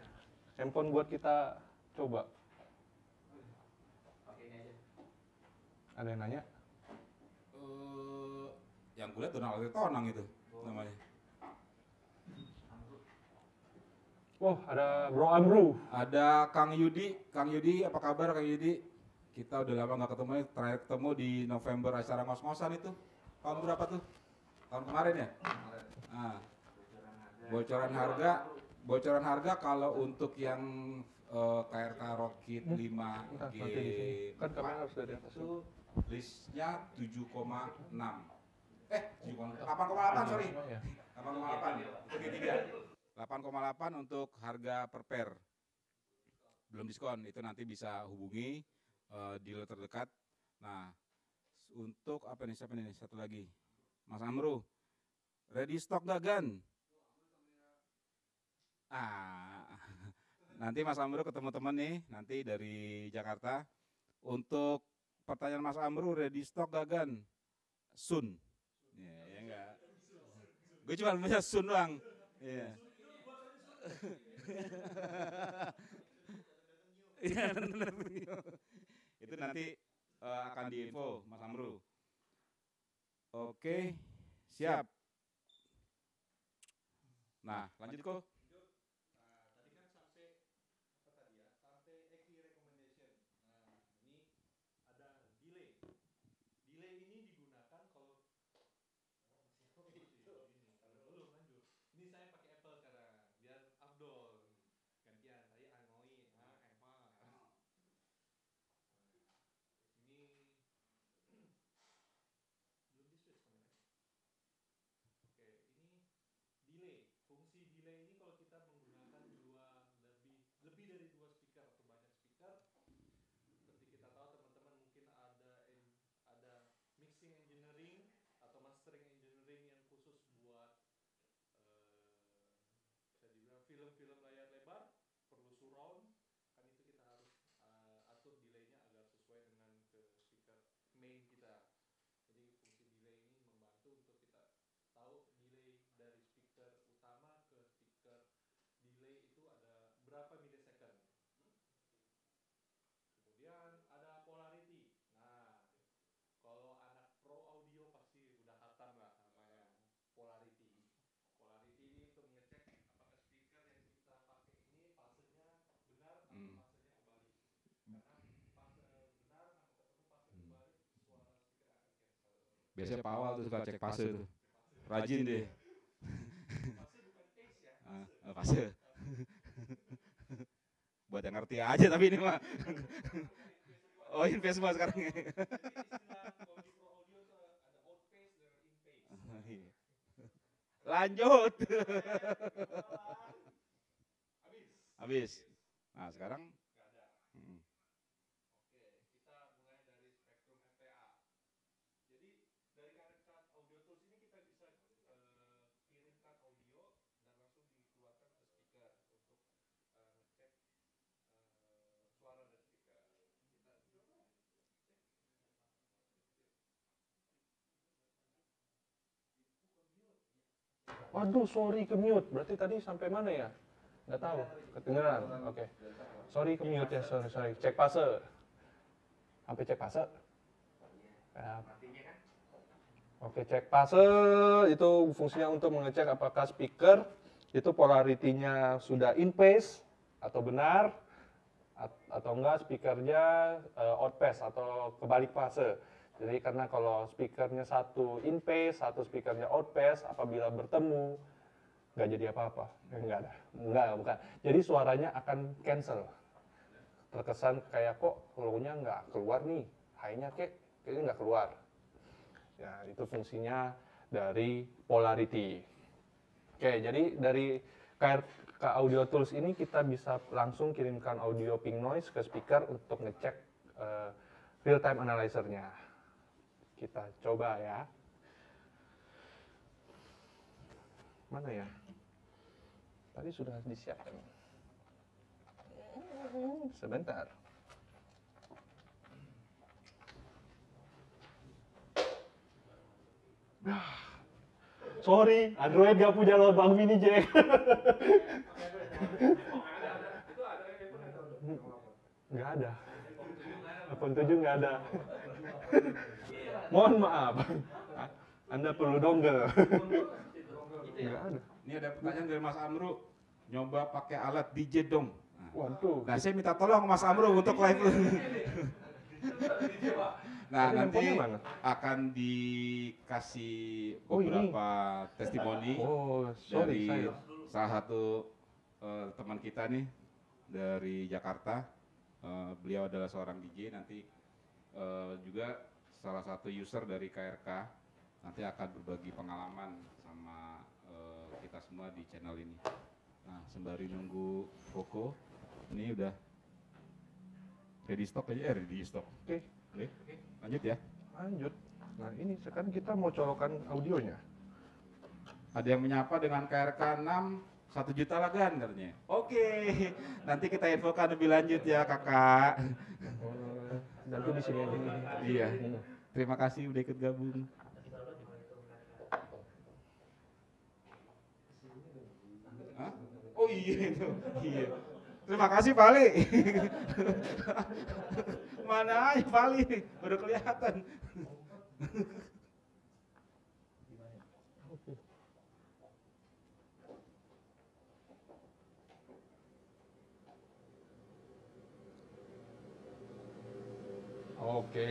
Handphone buat kita coba. Pakai ini aja. Ada yang nanya? Yang gue lihat Donald Tonang itu namanya. Wah, ada Bro Amru. Ada Kang Yudi apa kabar Kang Yudi? Kita udah lama nggak ketemu, terakhir ketemu di November acara ngos-ngosan itu. Tahun berapa tuh? Tahun kemarin ya? Nah, bocoran harga kalau untuk yang KRK Rocket 5G Kan kamera harus dari atas. itu listnya 7,6. 8,8 sorry. 8,8 itu G3. 8,8 untuk harga per pair. Belum diskon, itu nanti bisa hubungi dealer terdekat. Nah, untuk apa nih, siapa nih, satu lagi. Mas Amru, ready stock Gagan? Nanti Mas Amru ketemu teman nih, nanti dari Jakarta. Untuk pertanyaan Mas Amru, ready stock Gagan? Soon. Ya enggak. Gue cuma punya Soon doang. Iya. Iya, itu nanti akan diinfo Mas Amru. Oke, siap. Nah, lanjut kok. Tadi kan sampai apa tadi ya? Sampai EQ recommendation. Nah, ini ada delay. Delay ini digunakan kalau belum lanjut. Ini saya pakai Apple sekarang biar outdoor. Gantian tadi Angoi, Emma. mastering engineering yang khusus buat bisa dibilang film-film layar lebar, perlu surround, kan itu kita harus atur delaynya agar sesuai dengan ke speaker main kita. Jadi fungsi delay ini membantu untuk kita tahu delay dari speaker utama ke speaker delay itu ada berapa millisecond. Kemudian ada polarity. Nah, kalau anak pro audio pasti udah hatam lah namanya polarity. Polarity ini untuk mengecek apakah speaker yang kita pakai ini fasenya benar atau fasenya kebalik. Karena fase benar sama ketemu fase kebalik, suara speaker akan cancel. Biasanya Pak Awal tuh suka cek fase tuh. Rajin deh. Fase bukan pace ya, Fase. Buat yang ngerti aja tapi ini mah. Oh, invest semua sekarang. Jadi istilah kalau di pro audio tuh ada out pace dan in pace. Lanjut. Habis. Habis. Nah, sekarang Nggak ada. Oke, kita mulai dari spektrum FTA. Jadi dari Card Audio Tools ini kita bisa kirimkan audio dan langsung dikeluarkan ke speaker untuk ngecek suara dari speaker. Waduh, sorry ke mute. Berarti tadi sampai mana ya? Nggak tahu. Kedengeran. Oke. Sorry ke mute ya. Sorry. Cek fase. Sampai cek fase. Oke, cek fase itu fungsinya untuk mengecek apakah speaker itu polarity-nya sudah in phase atau benar atau enggak speakernya out phase atau kebalik fase. Jadi karena kalau speakernya satu in phase, satu speakernya out phase, apabila bertemu nggak jadi apa-apa. Bukan. Jadi suaranya akan cancel. Terkesan kayak kok low-nya nggak keluar nih, high-nya kayaknya nggak keluar. Ya, itu fungsinya dari polarity. Oke, jadi dari KRK Audio Tools ini kita bisa langsung kirimkan audio ping noise ke speaker untuk ngecek real time analyzer-nya. Kita coba ya. Mana ya? Tadi sudah disiapkan. Sebentar. Sorry, Android gak punya lubang mini jack. Nggak ada. iPhone 7 nggak ada. Mohon maaf. Anda perlu dongle. Nggak ada. Ini ada pertanyaan dari Mas Amru. Nyoba pakai alat DJ dong. Waduh. Nah, saya minta tolong Mas Amru untuk live. Nah, Tadi nanti handphonenya mana? akan dikasih Oh, ini. beberapa testimoni Oh, dari sorry, salah satu teman kita nih dari Jakarta. Beliau adalah seorang DJ, nanti juga salah satu user dari KRK. Nanti akan berbagi pengalaman sama kita semua di channel ini. Nah, sembari nunggu Koko, ini udah ready stock aja, ready stock. Oke. Oke, lanjut ya. Lanjut. Nah, ini sekarang kita mau colokan audionya. Ada yang menyapa dengan KRK 6 1 juta lagan katanya. Oke, nanti kita infokan lebih lanjut ya kakak. Nanti di sini aja nih. Iya, terima kasih udah ikut gabung. Hah? Oh iya itu, iya. Terima kasih Pak Ali. Mana aja Pak Ali, baru kelihatan. Oke.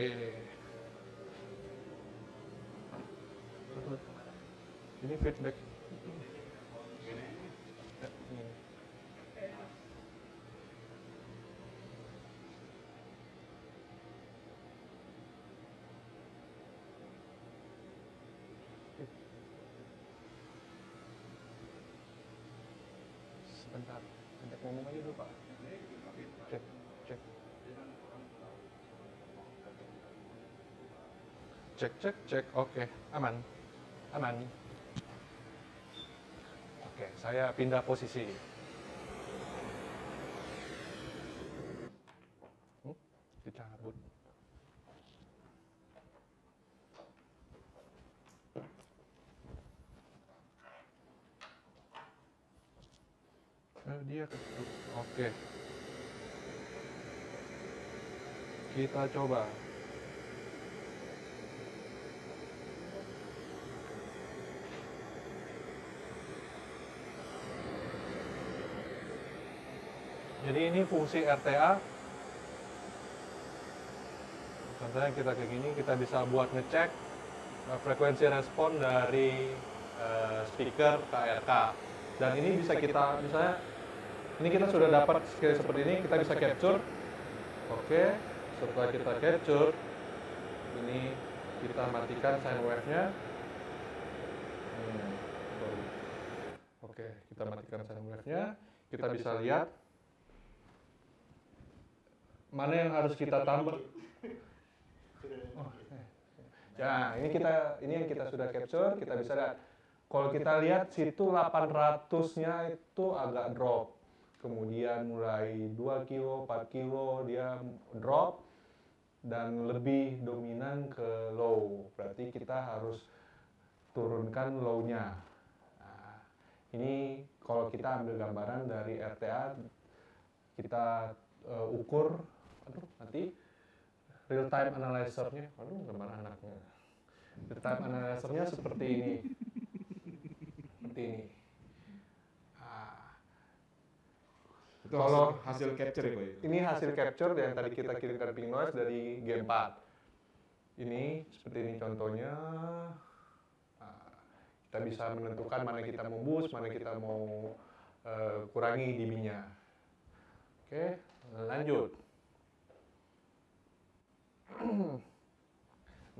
Ini feedback. Sebentar, ajak ngomong aja dulu Pak. Cek, cek. Cek, oke, aman. Aman. Oke, saya pindah posisi. Dicabut. Dia ketutup. Oke. Kita coba. Jadi ini fungsi RTA. Contohnya kita kayak gini, kita bisa buat ngecek frekuensi respon dari speaker ke RK. Dan ini bisa kita, misalnya, ini kita sudah dapat seperti ini, kita bisa capture. Oke, setelah kita capture, ini kita matikan sine wave-nya. Oke, kita matikan sine wave-nya. Kita bisa lihat mana yang harus kita tambah. Ya, ini yang kita sudah capture, kita bisa lihat. Kalau kita lihat situ 800-nya itu agak drop. Kemudian mulai 2 kilo, 4 kilo dia drop dan lebih dominan ke low. Berarti kita harus turunkan low-nya. Nah, ini kalau kita ambil gambaran dari RTA, kita ukur, nanti real time analyzer-nya, gambar anaknya. Real time analyzer-nya seperti ini. Seperti ini. Itu kalau hasil capture ya, Pak? Ini hasil capture yang tadi kita kirimkan ping noise dari G4. Ini seperti ini contohnya. Kita bisa menentukan mana kita mau boost, mana kita mau kurangi dB-nya. Oke, lanjut.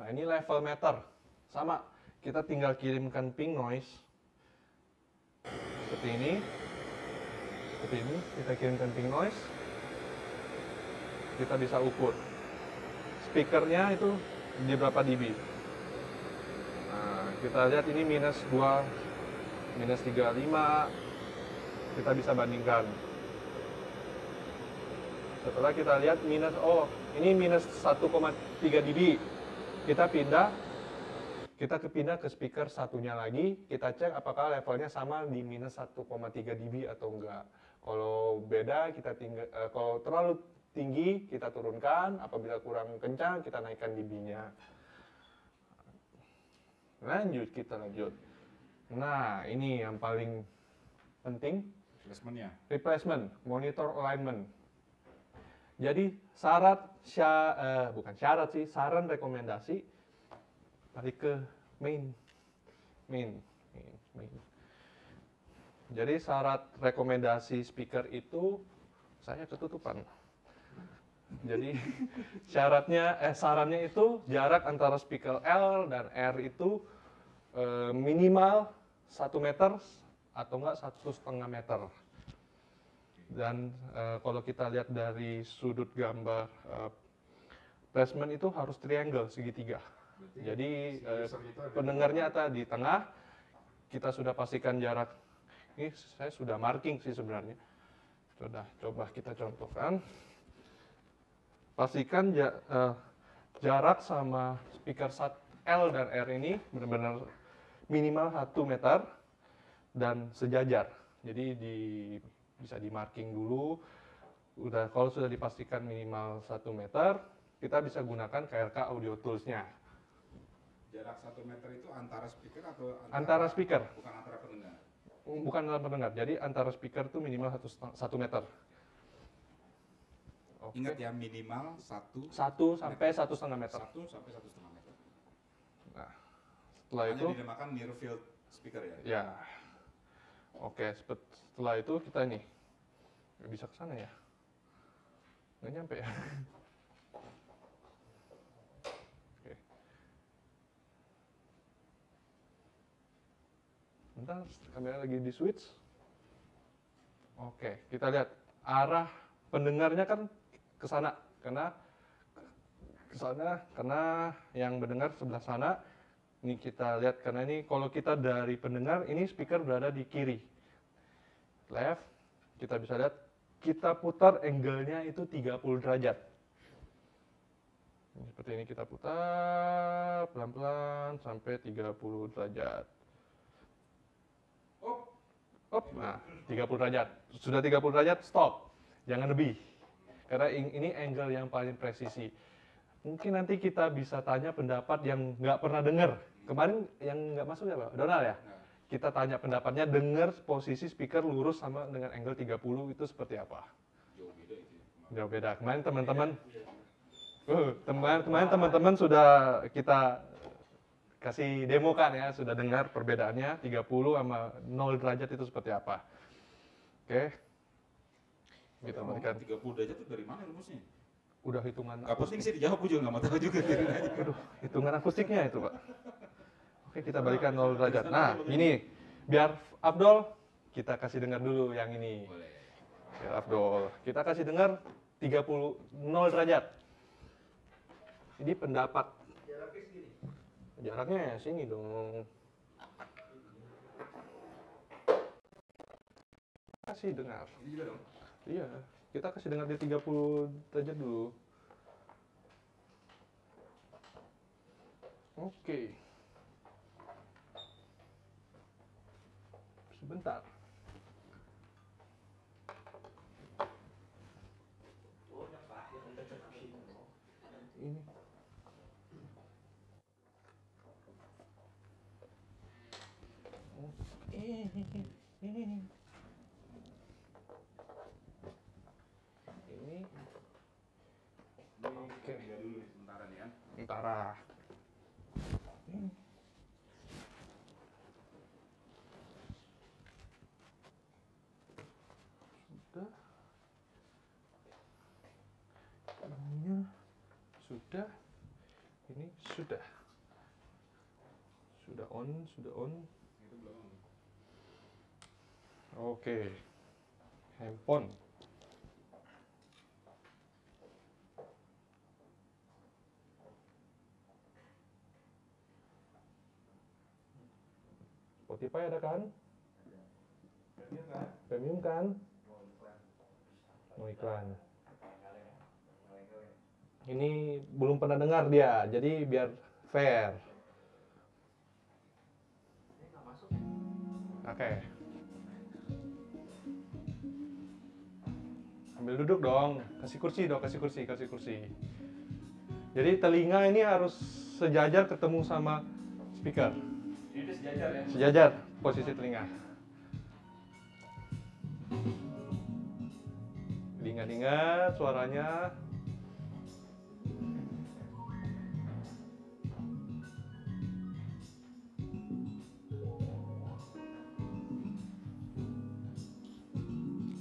Nah, ini level meter. Sama, kita tinggal kirimkan ping noise. Seperti ini. Seperti ini, kita kirimkan ping noise. Kita bisa ukur. Speakernya itu di berapa dB. Nah, kita lihat ini minus 2, minus 35. Kita bisa bandingkan. Setelah kita lihat minus, ini minus 1,3 dB. Kita pindah ke speaker satunya lagi, kita cek apakah levelnya sama di minus 1,3 dB atau enggak. Kalau beda, kalau terlalu tinggi, kita turunkan. Apabila kurang kencang, kita naikkan dB-nya. Kita lanjut. Nah, ini yang paling penting. Replacement, monitor alignment. Jadi saran rekomendasi balik ke main. Jadi syarat rekomendasi speaker itu saya ketutupan. Jadi sarannya itu jarak antara speaker L dan R itu minimal 1 meter atau enggak 1,5 meter. Dan kalau kita lihat dari sudut gambar placement itu harus triangle segitiga. Jadi pendengarnya ada di tengah. Kita sudah pastikan jarak. Ini saya sudah marking sih sebenarnya. Coba kita contohkan. Pastikan jarak sama speaker L dan R ini benar-benar minimal 1 meter dan sejajar. Jadi bisa di marking dulu. Kalau sudah dipastikan minimal 1 meter, kita bisa gunakan KRK Audio Tools-nya. Jarak 1 meter itu antara speaker atau antara speaker? Bukan antara pendengar? Bukan antara pendengar, jadi antara speaker itu minimal 1 meter. Okay. Ingat ya, minimal 1 sampai 1,5 meter. 1 sampai 1,5 meter. Nah, setelah hanya itu dinamakan near field speaker ya? Ya. Oke, setelah itu kita ini nggak bisa ke sana ya? Nggak nyampe ya? Oke. Bentar, kamera lagi di switch. Oke, kita lihat arah pendengarnya kan ke sana, karena yang mendengar sebelah sana, Ini kita lihat, karena ini kalau kita dari pendengar, ini speaker berada di kiri. Left, kita bisa lihat, kita putar angle-nya itu 30 derajat. Seperti ini kita putar pelan-pelan sampai 30 derajat. Nah 30 derajat. Sudah 30 derajat, stop. Jangan lebih. Karena ini angle yang paling presisi. Mungkin nanti kita bisa tanya pendapat yang nggak pernah dengar. Kemarin yang nggak masuk ya Pak? Donald ya? Kita tanya pendapatnya, dengar posisi speaker lurus sama dengan angle 30 itu seperti apa? Jauh beda. Kemarin teman-teman sudah kita kasih demo kan ya, sudah dengar perbedaannya 30 sama 0 derajat itu seperti apa. Oke. Kita berikan 30 derajat itu dari mana rumusnya? udah hitungan. Gak penting sih dijawab, gue juga gak mau tahu juga. Aduh, hitungan akustiknya itu, Pak. Oke, kita balikan 0 derajat. Nah, ini biar Abdul kita kasih dengar dulu yang ini. Boleh. Biar Abdul, kita kasih dengar 30 0 derajat. Ini pendapat. Jaraknya segini. Jaraknya ya sini dong. Kasih dengar. Ini juga dong. Iya, kita kasih dengar di 30 derajat dulu. Oke. Sebentar. Oh, nyepak ya. Ini. Ini. Oke. Lihat dulu nih sementara nih kan. Sementara. Sudah. Ininya sudah. Ini sudah. Sudah on, sudah on. Itu belum. Oke. Handphone. Spotify ada kan? Premium kan? No iklan. Ini belum pernah dengar dia, jadi biar fair. Ini nggak masuk. Oke. Ambil duduk dong, kasih kursi dong, kasih kursi. Jadi telinga ini harus sejajar ketemu sama speaker. Ini udah sejajar ya. Sejajar posisi telinga. Diingat-ingat suaranya.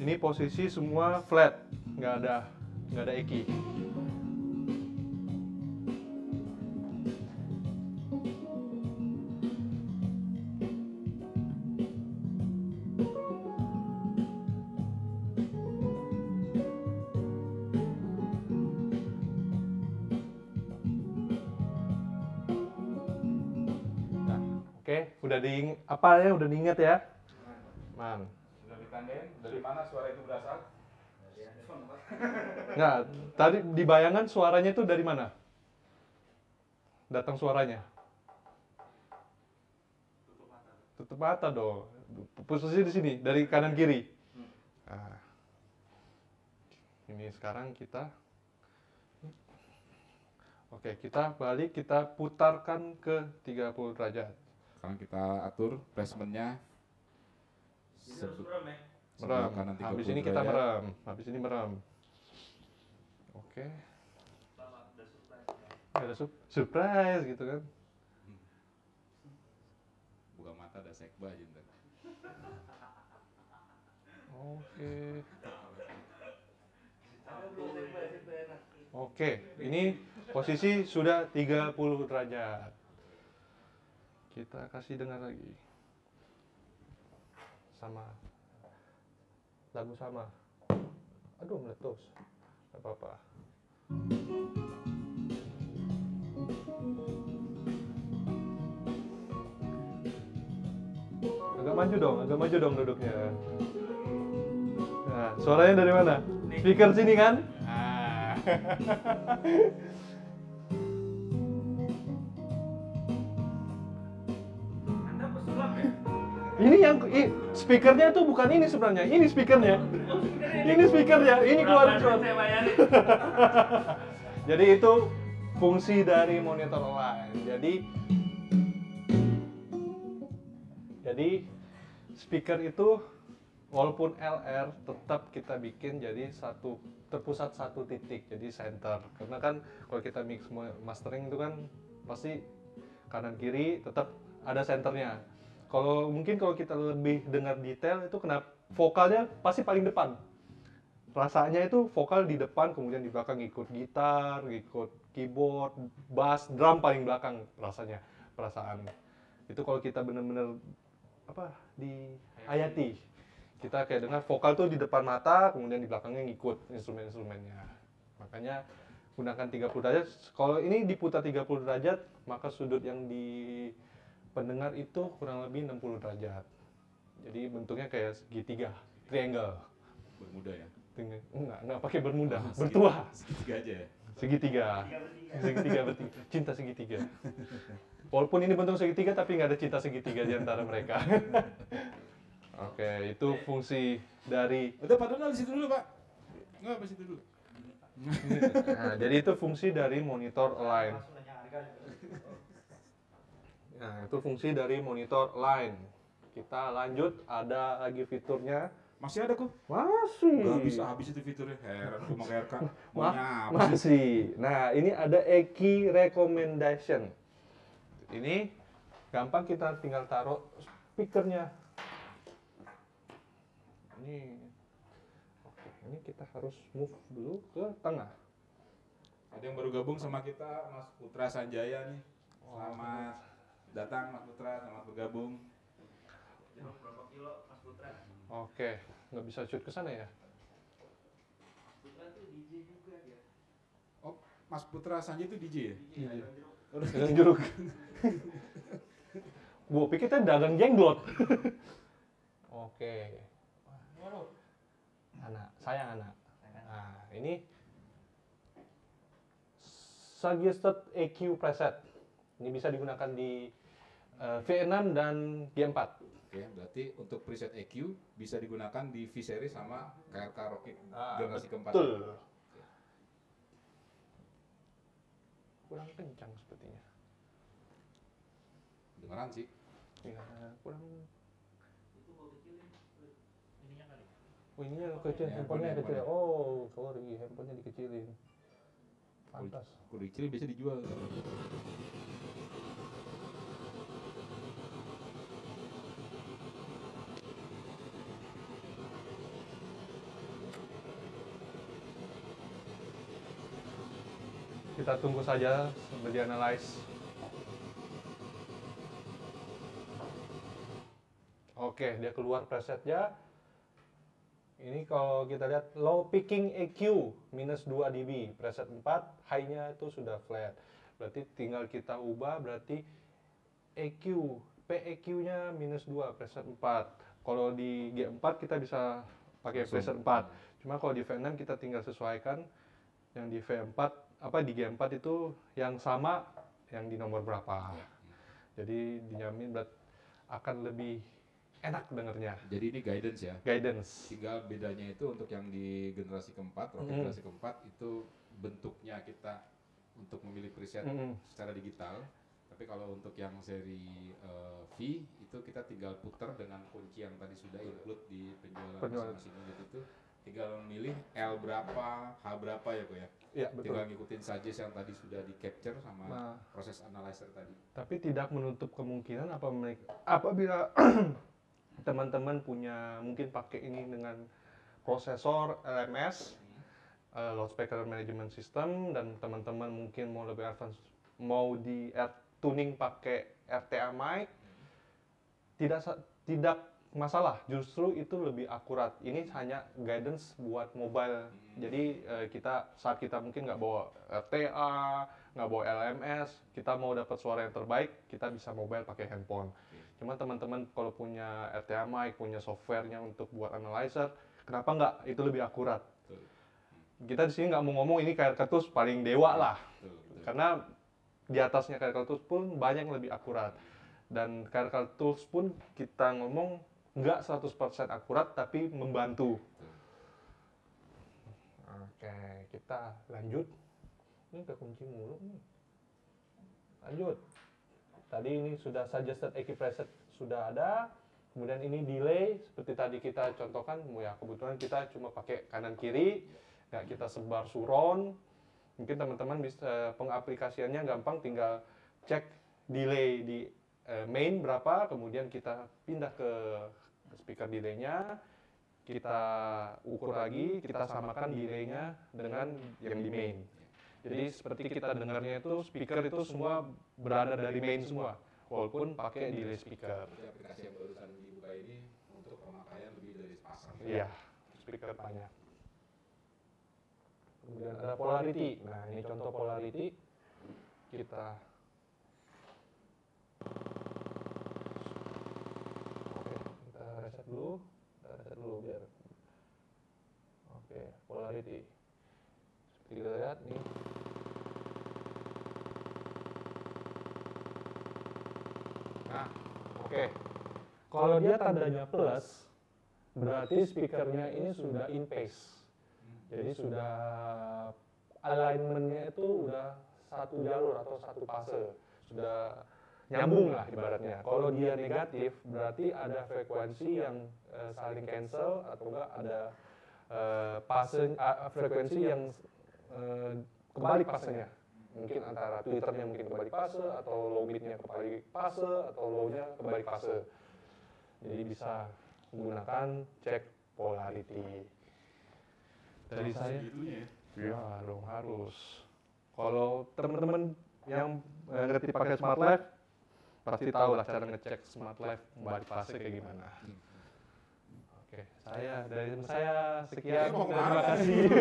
Ini posisi semua flat, nggak ada eki. Nah, oke, udah udah diingat ya, man. Sudah ditandain dari mana suara itu berasal? Dari handphone, Pak. Nggak, tadi di bayangan suaranya itu dari mana? Datang suaranya? Tutup mata. Tutup mata dong. Posisi di sini, dari kanan kiri. Nah. Ini sekarang kita. Oke, kita balik, kita putarkan ke 30 derajat. Sekarang kita atur placementnya. Ini harus merem ya. Sebelah Merem. kanan 30 Habis ini kita derajat. merem. Habis ini merem. Oke. Selamat, udah surprise ya. Ada surprise gitu kan. Buka mata ada sekba aja ntar. Oke. Ada belum surprise itu enak. Oke, ini posisi sudah 30 derajat. Kita kasih dengar lagi. Sama. Lagu sama. Aduh, meletus. Gak apa-apa. agak maju dong duduknya. Nah, suaranya dari mana? Speaker sini kan? Ah. Anda pesulap ya? Ini yang speakernya tuh bukan ini sebenarnya. Ini speakernya. Ini speakernya. Ini keluarin suara. Saya bayarin. Jadi itu fungsi dari monitor line. Jadi speaker itu walaupun LR tetap kita bikin jadi terpusat satu titik, jadi center. Karena kan kalau kita mix mastering itu kan pasti kanan kiri tetap ada senternya. Mungkin kalau kita lebih dengar detail itu kenapa vokalnya pasti paling depan. Rasanya itu vokal di depan, kemudian di belakang ikut gitar, ikut keyboard, bass, drum paling belakang rasanya, perasaan. Itu kalau kita benar-benar hayati. Kita kayak dengar vokal tuh di depan mata, kemudian di belakangnya ngikut instrumen-instrumennya. Makanya gunakan 30 derajat. Kalau ini diputar 30 derajat, maka sudut yang di pendengar itu kurang lebih 60 derajat. Jadi bentuknya kayak segitiga, triangle. Bermuda ya. Enggak pakai bermuda, bertuah. Segitiga aja ya. Segitiga bertiga. Cinta segitiga. Walaupun ini bentuk segitiga, tapi nggak ada cinta segitiga di antara mereka. Oke, itu fungsi dari. Udah Pak Donald di situ dulu Pak. Nggak, pas situ dulu. Nah, jadi itu fungsi dari monitor align. Nah, itu fungsi dari monitor align. Kita lanjut, ada lagi fiturnya. Masih ada kok. Masih. Nggak bisa habis itu fiturnya. Heran aku pakai RK. Maunya apa sih? Masih. Nah, ini ada EQ recommendation. Ini gampang, kita tinggal taruh speakernya. Ini kita harus move dulu ke tengah. Ada yang baru gabung sama kita, Mas Putra Sanjaya nih. Selamat datang Mas Putra, selamat bergabung. Jeruk berapa kilo Mas Putra? Oke, nggak bisa shoot ke sana ya? Putra tuh DJ juga dia. Oh, Mas Putra Sanjaya itu DJ ya? DJ dagang jeruk. Dagang jeruk. Gua pikir tadi dagang jenglot. Oke. Waduh. Sayang anak. Nah, ini suggested EQ preset. Ini bisa digunakan di V6 dan G4. Oke, berarti untuk preset EQ bisa digunakan di V-Series sama KRK Rocket generasi keempat. Betul. Kurang kencang sepertinya. Dengeran sih. Ya, kurang. Itu kok kecilin ininya kali. Oh, ini kecil, Ya, handphonenya handphone, kecil. Oh, sorry, handphonenya dikecilin. Pantas. Kalau dikecilin biasa dijual. Kita tunggu saja sambil di-analyze. Oke, dia keluar presetnya. Ini kalau kita lihat low picking EQ minus 2 dB, preset 4, high-nya itu sudah flat. Berarti tinggal kita ubah, berarti EQ, PEQ-nya minus 2, preset 4. Kalau di G4 kita bisa pakai preset 4. Cuma kalau di V6 kita tinggal sesuaikan yang di V4 di G4 itu yang sama yang di nomor berapa. Jadi dijamin akan lebih enak dengernya. Jadi ini guidance ya. Guidance. Tinggal bedanya itu untuk yang di generasi keempat, Rocket generasi keempat itu bentuknya kita untuk memilih preset secara digital. Tapi kalau untuk yang seri V itu kita tinggal putar dengan kunci yang tadi sudah include di penjualan masing-masing unit itu. Tinggal memilih L berapa, H berapa ya kok ya. Iya, betul. Tinggal ngikutin suggest yang tadi sudah di capture sama proses analyzer tadi. Tapi tidak menutup kemungkinan apabila teman-teman punya mungkin pakai ini dengan prosesor LMS, loudspeaker management system, dan teman-teman mungkin mau lebih advance, mau di tuning pakai RTA mic, tidak masalah, justru itu lebih akurat. Ini hanya guidance buat mobile. Jadi saat kita mungkin nggak bawa RTA, nggak bawa LMS, kita mau dapat suara yang terbaik, kita bisa mobile pakai handphone. Cuma teman-teman kalau punya RTA mic, punya softwarenya untuk buat analyzer, kenapa nggak itu lebih akurat? Betul. Kita di sini nggak mau ngomong ini KRK Tools paling dewa lah, Betul, betul. karena di atasnya KRK Tools pun banyak yang lebih akurat. Dan KRK Tools pun kita ngomong nggak 100% akurat, tapi membantu. Oke, kita lanjut. Ini kekunci mulu nih. Lanjut. Tadi ini sudah suggested EQ preset sudah ada. Kemudian ini delay seperti tadi kita contohkan. Ya kebetulan kita cuma pakai kanan kiri, nggak kita sebar surround. Mungkin teman-teman bisa pengaplikasiannya gampang, tinggal cek delay di main berapa, kemudian kita pindah ke speaker delaynya, kita ukur lagi, kita samakan delaynya dengan yang di main. Jadi seperti kita dengarnya itu speaker itu semua berada dari main semua, walaupun pakai delay speaker. Jadi aplikasi yang barusan dibuka ini untuk pemakaian lebih dari sepasang. Iya, speaker banyak. Kemudian ada polarity. Nah, ini contoh polarity. Kita Oke, kita reset dulu biar. Oke, polarity. Seperti kita lihat nih. Nah, oke. Kalau dia tandanya plus, berarti speakernya ini sudah in phase. Jadi sudah alignmentnya itu udah satu jalur atau satu fase, sudah nyambung lah ibaratnya. Kalau dia negatif, berarti ada frekuensi yang saling cancel atau enggak ada frekuensi yang kebalik fasenya. Mungkin antara twitternya mungkin kebalik fase, atau low midnya kebalik fase, atau low-nya kebalik fase. Jadi bisa menggunakan cek polarity. Dari saya, ya dong harus. Kalau teman-teman yang ngerti pakai Smart Life, pasti tahu lah cara ngecek Smart Life balik fase kayak gimana. Oke, dari saya sekian. Terima kasih.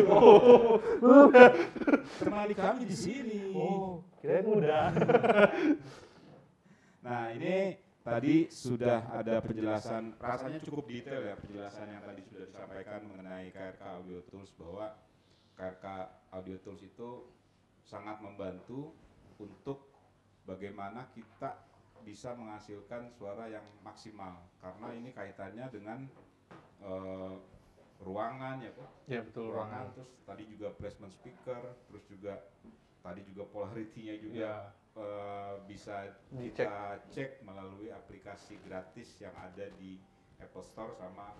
Temani kami di sini. Kirain udah. Nah, ini tadi sudah ada penjelasan, rasanya cukup detail ya penjelasan yang tadi sudah disampaikan mengenai KRK Audio Tools, bahwa KRK Audio Tools itu sangat membantu untuk bagaimana kita bisa menghasilkan suara yang maksimal, karena ini kaitannya dengan ruangan ya Pak? Ya betul, ruangan. Terus tadi juga placement speaker, terus juga tadi juga polarity-nya juga bisa kita cek melalui aplikasi gratis yang ada di Apple Store sama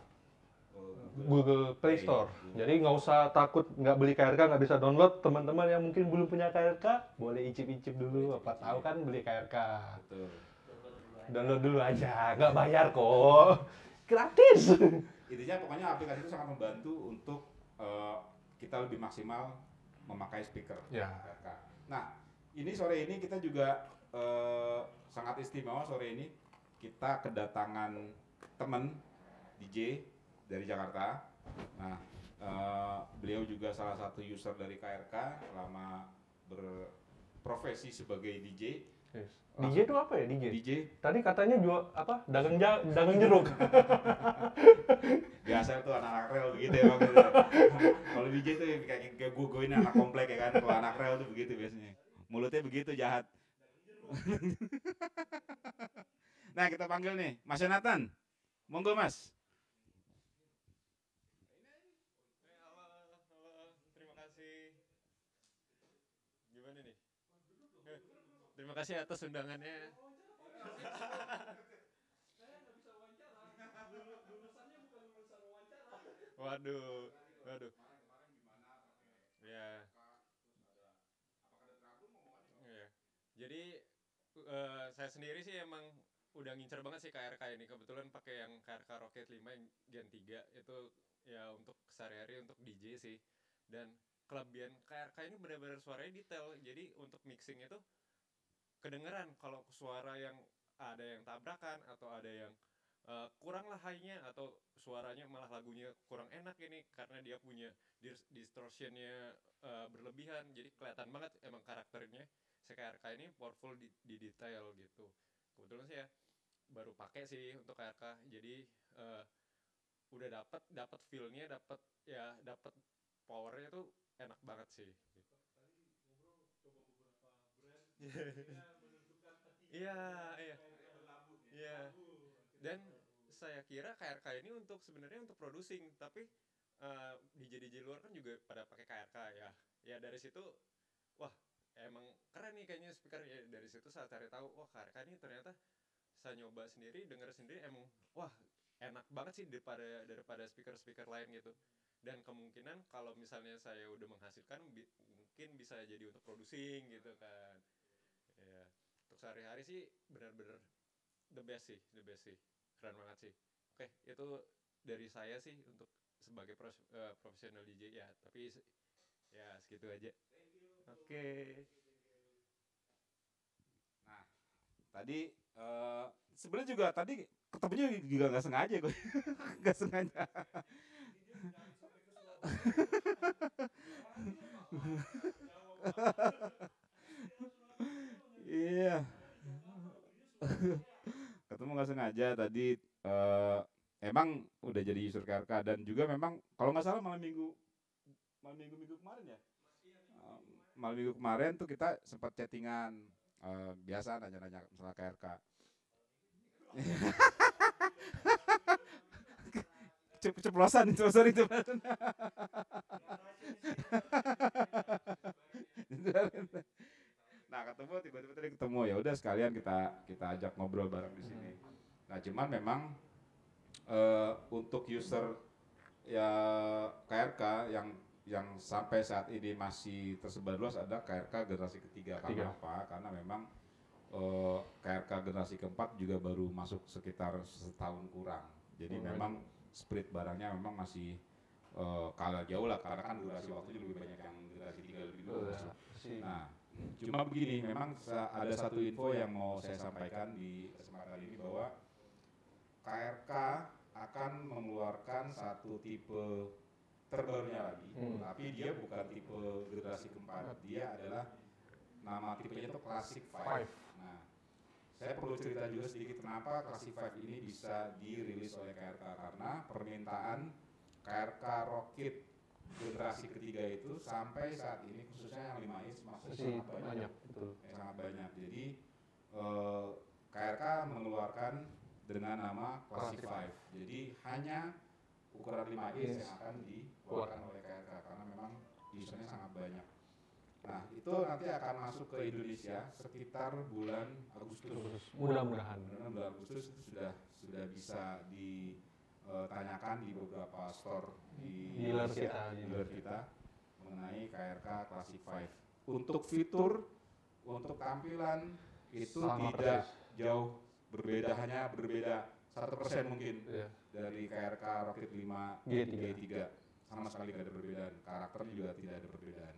Google Play Store. Jadi nggak usah takut nggak beli KRK, nggak bisa download. Teman-teman yang mungkin belum punya KRK, boleh icip-icip dulu. Apa tahu kan beli KRK. Betul. Download dulu aja, nggak bayar kok. Gratis. Intinya pokoknya aplikasi itu sangat membantu untuk kita lebih maksimal memakai speaker KRK. Nah, ini sore ini kita juga sangat istimewa. Sore ini kita kedatangan teman DJ dari Jakarta. Nah, beliau juga salah satu user dari KRK selama berprofesi sebagai DJ. Yes. DJ itu apa ya DJ? DJ. Tadi katanya jual apa? Dagang jeruk. Biasa tuh anak-anak rel begitu ya Bang. Kalau DJ tuh kayak gue ini anak komplek ya kan. Kalau anak rel tuh begitu biasanya. Mulutnya begitu jahat. Nah, kita panggil nih Mas Yonatan. Monggo Mas. Halo, terima kasih. Gimana nih? Terima kasih atas undangannya. Saya nggak bisa wawancara. Lulusannya bukan lulusan wawancara. Waduh. Kemarin gimana pakai Ya. apakah ada trouble ngomongannya? Ya. Jadi saya sendiri sih emang udah ngincer banget sih KRK ini. Kebetulan pakai yang KRK Rocket 5 yang Gen 3 itu ya untuk sehari-hari untuk DJ sih. Dan kelebihan KRK ini benar-benar suaranya detail. Jadi untuk mixing itu kedengeran kalau suara yang ada yang tabrakan atau ada yang kurang lah high-nya atau suaranya malah lagunya kurang enak ini karena dia punya distortionnya berlebihan, jadi kelihatan banget emang karakternya si KRK ini powerful di detail gitu. Kebetulan sih ya baru pakai sih untuk KRK. Jadi udah dapat feel-nya, dapat powernya tuh enak banget sih. Iya, iya. Iya. Dan saya kira KRK ini sebenarnya untuk producing, tapi DJ luar kan juga pada pakai KRK ya. Ya dari situ, wah emang keren nih kayaknya speaker ya. Dari situ saya cari tahu, wah KRK ini ternyata saya nyoba sendiri, denger sendiri, emang wah enak banget sih daripada speaker lain gitu. Dan kemungkinan kalau misalnya saya udah menghasilkan, mungkin bisa jadi untuk producing gitu kan. Ya, untuk sehari-hari sih benar-benar the best sih, keren banget sih. Oke, itu dari saya sih untuk sebagai profesional DJ ya, tapi ya segitu aja. Oke. Nah, tadi sebenarnya juga tadi ketemunya juga nggak sengaja gue, nggak sengaja. Iya. Ketemu nggak sengaja tadi. Emang udah jadi user KRK dan juga memang kalau nggak salah malam minggu kemarin ya. Malam minggu kemarin tuh kita sempat chattingan, biasa nanya-nanya masalah KRK. Ceplosan. Nah, tiba-tiba tadi ketemu, ya udah sekalian kita ajak ngobrol bareng di sini. Nah, cuman memang untuk user ya KRK yang sampai saat ini masih tersebar luas ada KRK generasi ketiga. Karena apa? Karena memang KRK generasi keempat juga baru masuk sekitar setahun kurang. Jadi memang spirit barangnya memang masih kalah jauh lah, karena kan durasi waktunya lebih banyak yang generasi 3 lebih dulu. Nah, cuma begini, memang ada satu info yang mau saya sampaikan di kesempatan ini, bahwa KRK akan mengeluarkan satu tipe terbarunya lagi, tapi dia bukan tipe generasi keempat, dia adalah nama tipenya itu Classic 5. Nah, saya perlu cerita juga sedikit kenapa Classic 5 ini bisa dirilis oleh KRK, karena permintaan KRK Rocket generasi ketiga itu sampai saat ini, khususnya yang 5 inch masih sangat banyak. Sangat banyak. Jadi KRK mengeluarkan dengan nama Classic 5. Jadi hanya ukuran 5 inch yang akan dikeluarkan oleh KRK, karena memang usernya sangat banyak. Nah, itu nanti akan masuk ke Indonesia sekitar bulan Agustus. Mudah-mudahan. Bulan Agustus itu sudah bisa ditanyakan di beberapa store di dealer kita mengenai KRK Classic 5. Untuk fitur, untuk tampilan itu tidak jauh berbeda, hanya berbeda 1% mungkin dari KRK Rocket 5 G3. Sama sekali tidak ada perbedaan. Karakternya juga tidak ada perbedaan.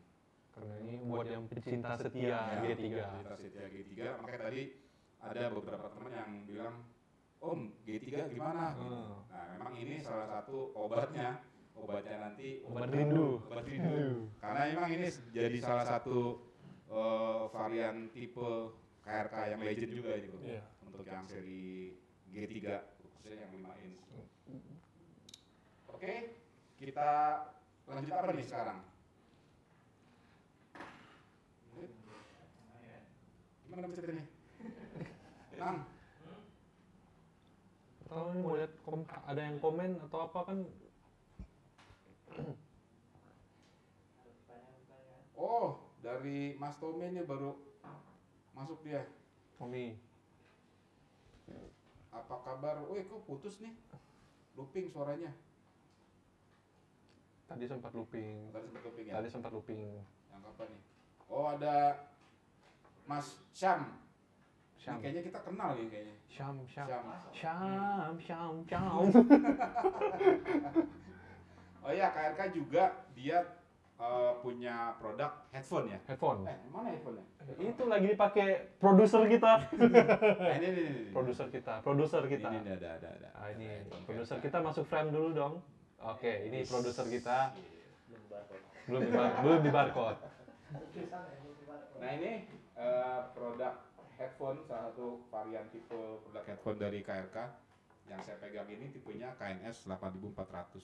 Karena ini buat yang pecinta setia G3. Pecinta setia G3. Makanya tadi ada beberapa teman yang bilang, Om, G3 gimana? Nah, memang ini salah satu obatnya nanti obat rindu. Karena memang ini jadi salah satu varian tipe KRK yang legend juga itu. Untuk yang seri G3, khususnya yang 5 inch. Oke, kita lanjut apa nih sekarang? Gimana ceritanya? Nang? Atau ini mau lihat ada yang komen atau apa kan? Oh, dari Mas Tommy ini baru masuk dia. Tommy. Apa kabar? Wih, kok putus nih? Looping suaranya. Tadi sempat looping. Ya? Tadi sempat looping. Yang kapan nih? Oh, ada Mas Syam. Ini kayaknya kita kenal nih kayaknya. Syam. Oh iya, KRK juga dia punya produk headphone ya? Headphone. Mana headphone-nya? Itu lagi dipakai produser kita. Ini. Produser kita. Ini ada. Ini produser kita masuk frame dulu dong. Oke, ini produser kita. Belum di barcode. Nah, ini produk headphone, salah satu varian tipe produk headphone dari KRK yang saya pegang ini tipenya KNS 8400.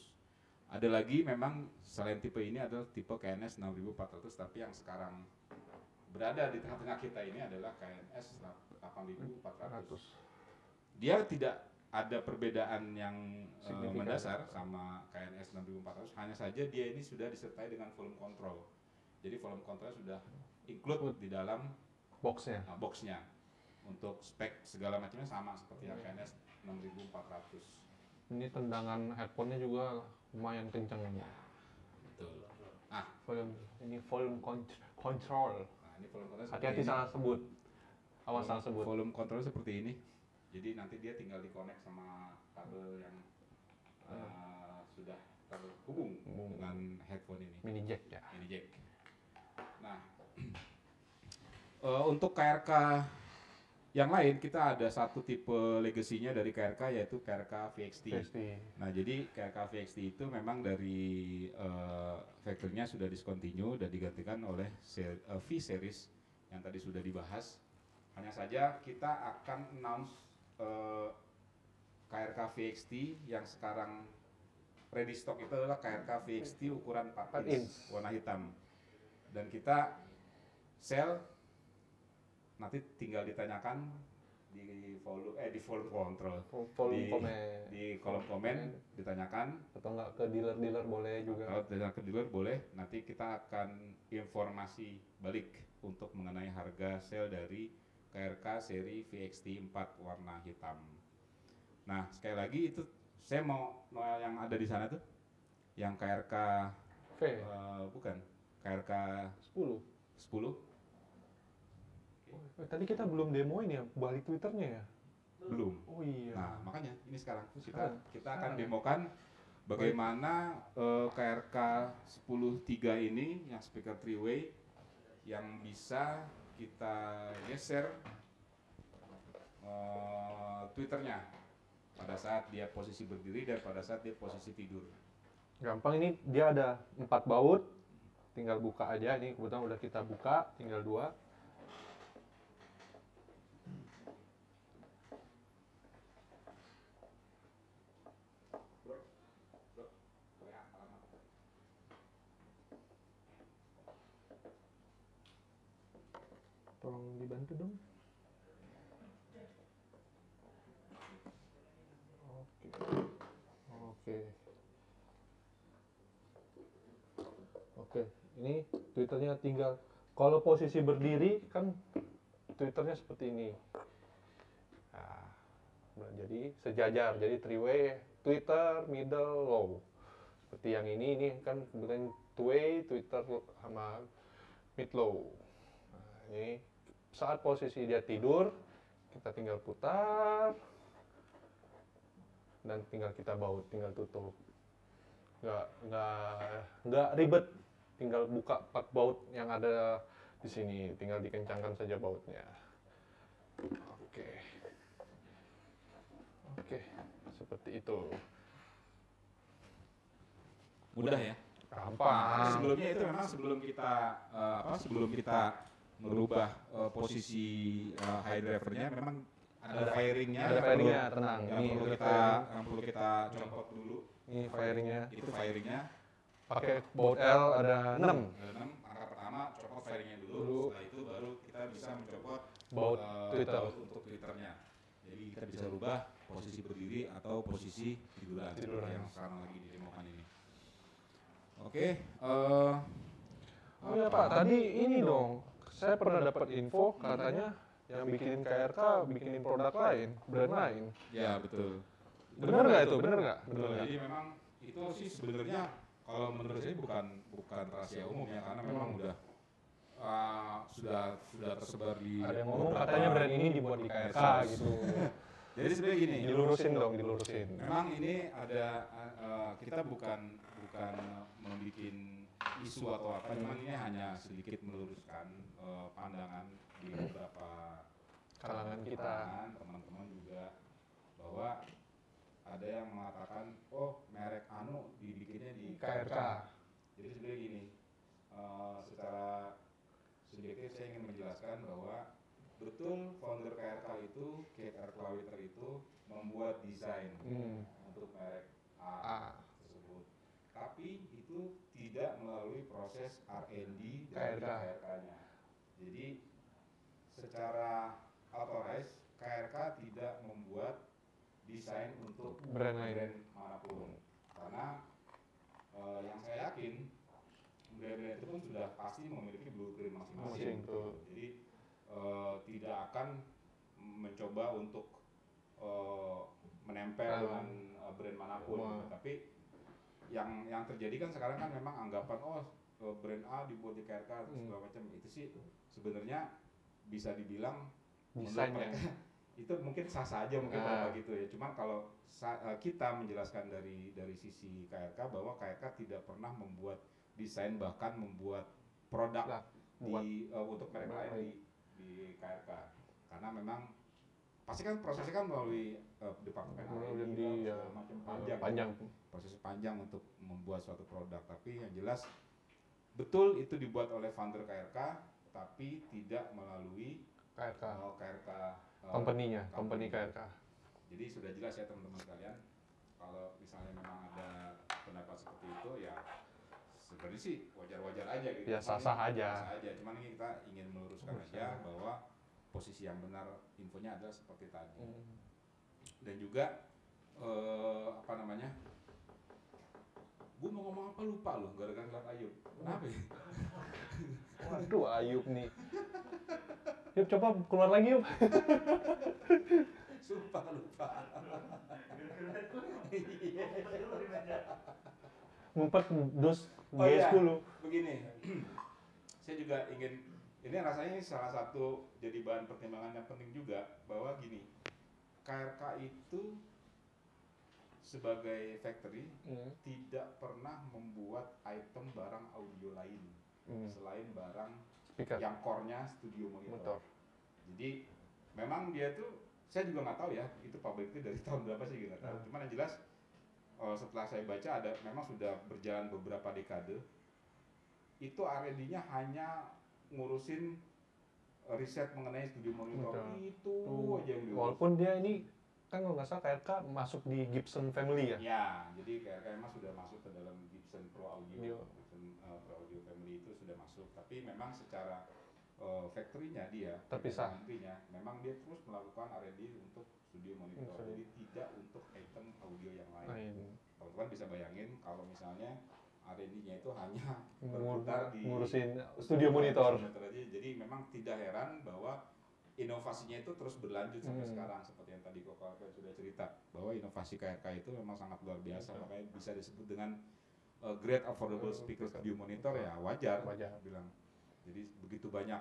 Ada lagi memang selain tipe ini adalah tipe KNS 6400, tapi yang sekarang berada di tengah-tengah kita ini adalah KNS 8400. Dia tidak ada perbedaan yang mendasar sama KNS 6400, hanya saja dia ini sudah disertai dengan volume control. Jadi volume control sudah include di dalam boxnya. Untuk spek segala macamnya sama seperti yang KNS 6400. Ini tendangan headphone-nya juga lumayan kencang ini. Betul. Ini volume control. Nah, ini volume control. Hati-hati salah sebut. Awas salah sebut. Volume control seperti ini. Jadi nanti dia tinggal dikonek sama kabel yang sudah terhubung dengan headphone ini. Mini jack ya. Mini jack. Nah, untuk KRK yang lain kita ada satu tipe legasinya dari KRK yaitu KRK VXT. Nah, jadi KRK VXT itu memang dari factory-nya sudah discontinue dan digantikan oleh V series yang tadi sudah dibahas. Hanya saja kita akan announce KRK VXT yang sekarang ready stock itu adalah KRK VXT ukuran 4 inch warna hitam. Dan kita sell nanti tinggal ditanyakan di volume control di kolom komen ditanyakan, atau enggak ke dealer boleh juga. Kalau tidak ke dealer boleh, nanti kita akan informasi balik untuk mengenai harga sale dari KRK seri VXT 4 warna hitam. Nah, sekali lagi itu saya mau Noel yang ada di sana tuh yang KRK bukan KRK 10. Tadi kita belum demoin ya, balik Twitternya ya? Belum. Oh iya. Nah, makanya ini sekarang kita akan ya? demokan bagaimana KRK 10.3 ini yang speaker 3-way yang bisa kita geser Twitternya pada saat dia posisi berdiri dan pada saat dia posisi tidur. Gampang, ini dia ada 4 baut, tinggal buka aja. Ini kebetulan udah kita buka, tinggal 2. Tolong dibantu dong. Oke, ini Twitternya tinggal. Kalau posisi berdiri kan Twitternya seperti ini. Nah, jadi sejajar, jadi three-way, Twitter, middle, low. Seperti yang ini kan kemudian two-way, Twitter sama mid low. Nah, ini saat posisi dia tidur, kita tinggal putar dan tinggal kita baut, tinggal tutup. Nggak ribet, tinggal buka 4 baut yang ada di sini, tinggal dikencangkan saja bautnya. Oke, seperti itu. Mudah ya? Gampang. Sebelumnya itu memang sebelum kita merubah posisi high drivernya memang ada firingnya. Ada firingnya, tenang. Yang perlu kita copot dulu. Ini firingnya. Itu firingnya. Pakai baut L ada 6. Ada 6. Angka pertama copot firingnya dulu. Setelah itu baru kita bisa mencopot baut Twitter. Untuk Twitternya. Jadi kita bisa rubah posisi berdiri atau posisi tiduran. Yang sekarang lagi didemokan ini. Oke. Oh ya Pak, tadi ini dong. Saya pernah dapat info katanya yang bikinin KRK bikinin produk lain, brand lain. Ya betul. Benar nggak itu? Benar nggak? Jadi memang itu sih sebenarnya kalau menurut saya bukan rahasia umum ya, karena memang sudah tersebar di. Ada yang ngomong katanya brand ini dibuat di KRK gitu. Jadi sebenarnya gini. Dilurusin dong, dilurusin. Memang ini ada kita bukan membuat isu atau apa, cuman ini hanya sedikit meluruskan pandangan di beberapa kalangan kita, teman-teman juga, bahwa ada yang mengatakan merek anu dibikinnya di KRK. Jadi sebenarnya gini, secara subjektif saya ingin menjelaskan bahwa betul founder KRK itu, Keith R. Klawiter itu membuat desain untuk merek A tersebut. Tapi itu tidak melalui proses R&D dari KRK. KRK-nya. Jadi secara authorized, KRK tidak membuat desain untuk Brand lain. manapun. Karena yang saya yakin brand-brand itu pun sudah pasti memiliki blueprint masing-masing. Jadi tidak akan mencoba untuk menempel dengan brand manapun. Tapi yang terjadi kan sekarang kan memang anggapan brand A dibuat di KRK atau segala macam. Itu sih sebenarnya bisa dibilang Desainnya itu mungkin sah-sah aja mungkin kalau gitu ya. Cuman kalau kita menjelaskan dari sisi KRK bahwa KRK tidak pernah membuat desain, bahkan membuat produk untuk merek lain di KRK. Karena memang pasti kan prosesnya kan melalui departemen R&D segala macam panjang. Proses panjang untuk membuat suatu produk. Tapi yang jelas betul itu dibuat oleh founder KRK, tapi tidak melalui KRK company KRK. Jadi sudah jelas ya teman-teman sekalian, kalau misalnya memang ada pendapat seperti itu ya sebenarnya sih wajar-wajar aja gitu. Ya sah-sah aja. Cuman ini kita ingin meluruskan aja bahwa posisi yang benar infonya adalah seperti tadi. Dan juga apa namanya? Gue mau ngomong apa lupa loh gara-gara ngeliat Ayub. Kenapa ya? Waduh, Ayub nih. Yuk coba keluar lagi yuk. Sumpah lupa. Ngumpet dos Iya, G10. begini. Saya juga ingin, ini rasanya ini salah satu jadi bahan pertimbangan yang penting juga bahwa gini, KRK itu sebagai factory tidak pernah membuat item barang audio lain selain barang Speaker. yang core-nya studio monitor. Jadi memang dia tuh, saya juga nggak tahu ya itu pabriknya dari tahun berapa sih nggak tahu. Cuman yang jelas setelah saya baca ada memang sudah berjalan beberapa dekade. Itu R&D-nya hanya ngurusin riset mengenai studio monitor itu aja yang diurus. Walaupun dia ini kan kalau nggak salah KRK masuk di Gibson Family ya. Ya, jadi KRK emang sudah masuk ke dalam Gibson Pro Audio. Gibson Pro Audio Family itu sudah masuk. Tapi memang secara factory-nya dia, terpisah. Memang dia terus melakukan R&D untuk studio monitor. Jadi tidak untuk item audio yang lain. Teman-teman bisa bayangin kalau misalnya R&D-nya itu hanya berputar di ngurusin studio monitor aja. Jadi memang tidak heran bahwa inovasinya itu terus berlanjut sampai sekarang, seperti yang tadi Koko sudah cerita bahwa inovasi KRK itu memang sangat luar biasa. Makanya bisa disebut dengan Great Affordable Speaker Studio Monitor, ya wajar bilang. Jadi begitu banyak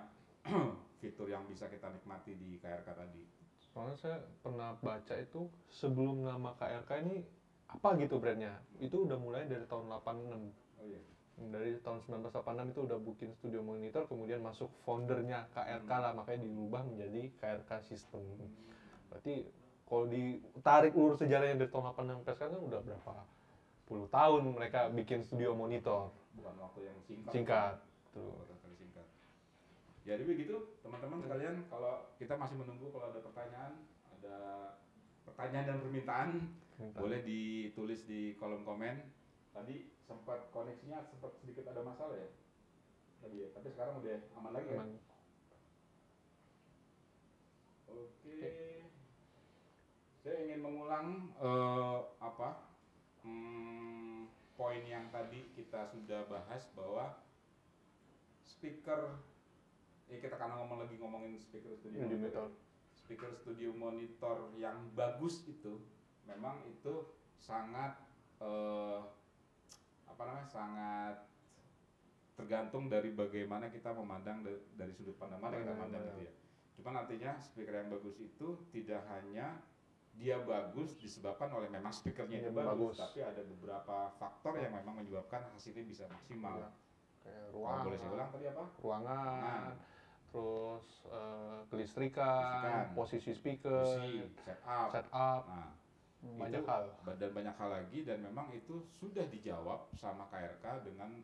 fitur yang bisa kita nikmati di KRK tadi. Soalnya saya pernah baca itu sebelum nama KRK ini apa gitu brandnya, itu udah mulai dari tahun 86. Oh iya. Dari tahun 1986 itu udah bikin studio monitor, kemudian masuk foundernya KRK lah, makanya dirubah menjadi KRK System. Berarti kalau ditarik ulur sejarahnya dari tahun 86 sampai sekarang kan udah berapa puluh tahun mereka bikin studio monitor. Bukan waktu yang Singkat. Jadi begitu teman-teman sekalian, kalau kita masih menunggu kalau ada pertanyaan dan permintaan, boleh ditulis di kolom komen. Tadi sempat koneksinya sedikit ada masalah ya tadi ya, tapi sekarang udah aman lagi ya. Oke. Saya ingin mengulang poin yang tadi kita sudah bahas bahwa speaker, kita karena ngomongin speaker studio monitor. Speaker studio monitor yang bagus itu memang itu sangat sangat tergantung dari bagaimana kita memandang dari sudut pandang mana kita pandang gitu ya. Cuman artinya speaker yang bagus itu tidak hanya dia bagus disebabkan oleh memang speakernya itu bagus, tapi ada beberapa faktor yang memang menyebabkan hasilnya bisa maksimal. Kayak ruangan. Boleh saya ulang tadi apa? Ruangan. Terus kelistrikan, posisi speaker, setup. Nah, banyak hal. Dan banyak hal lagi, dan memang itu sudah dijawab sama KRK dengan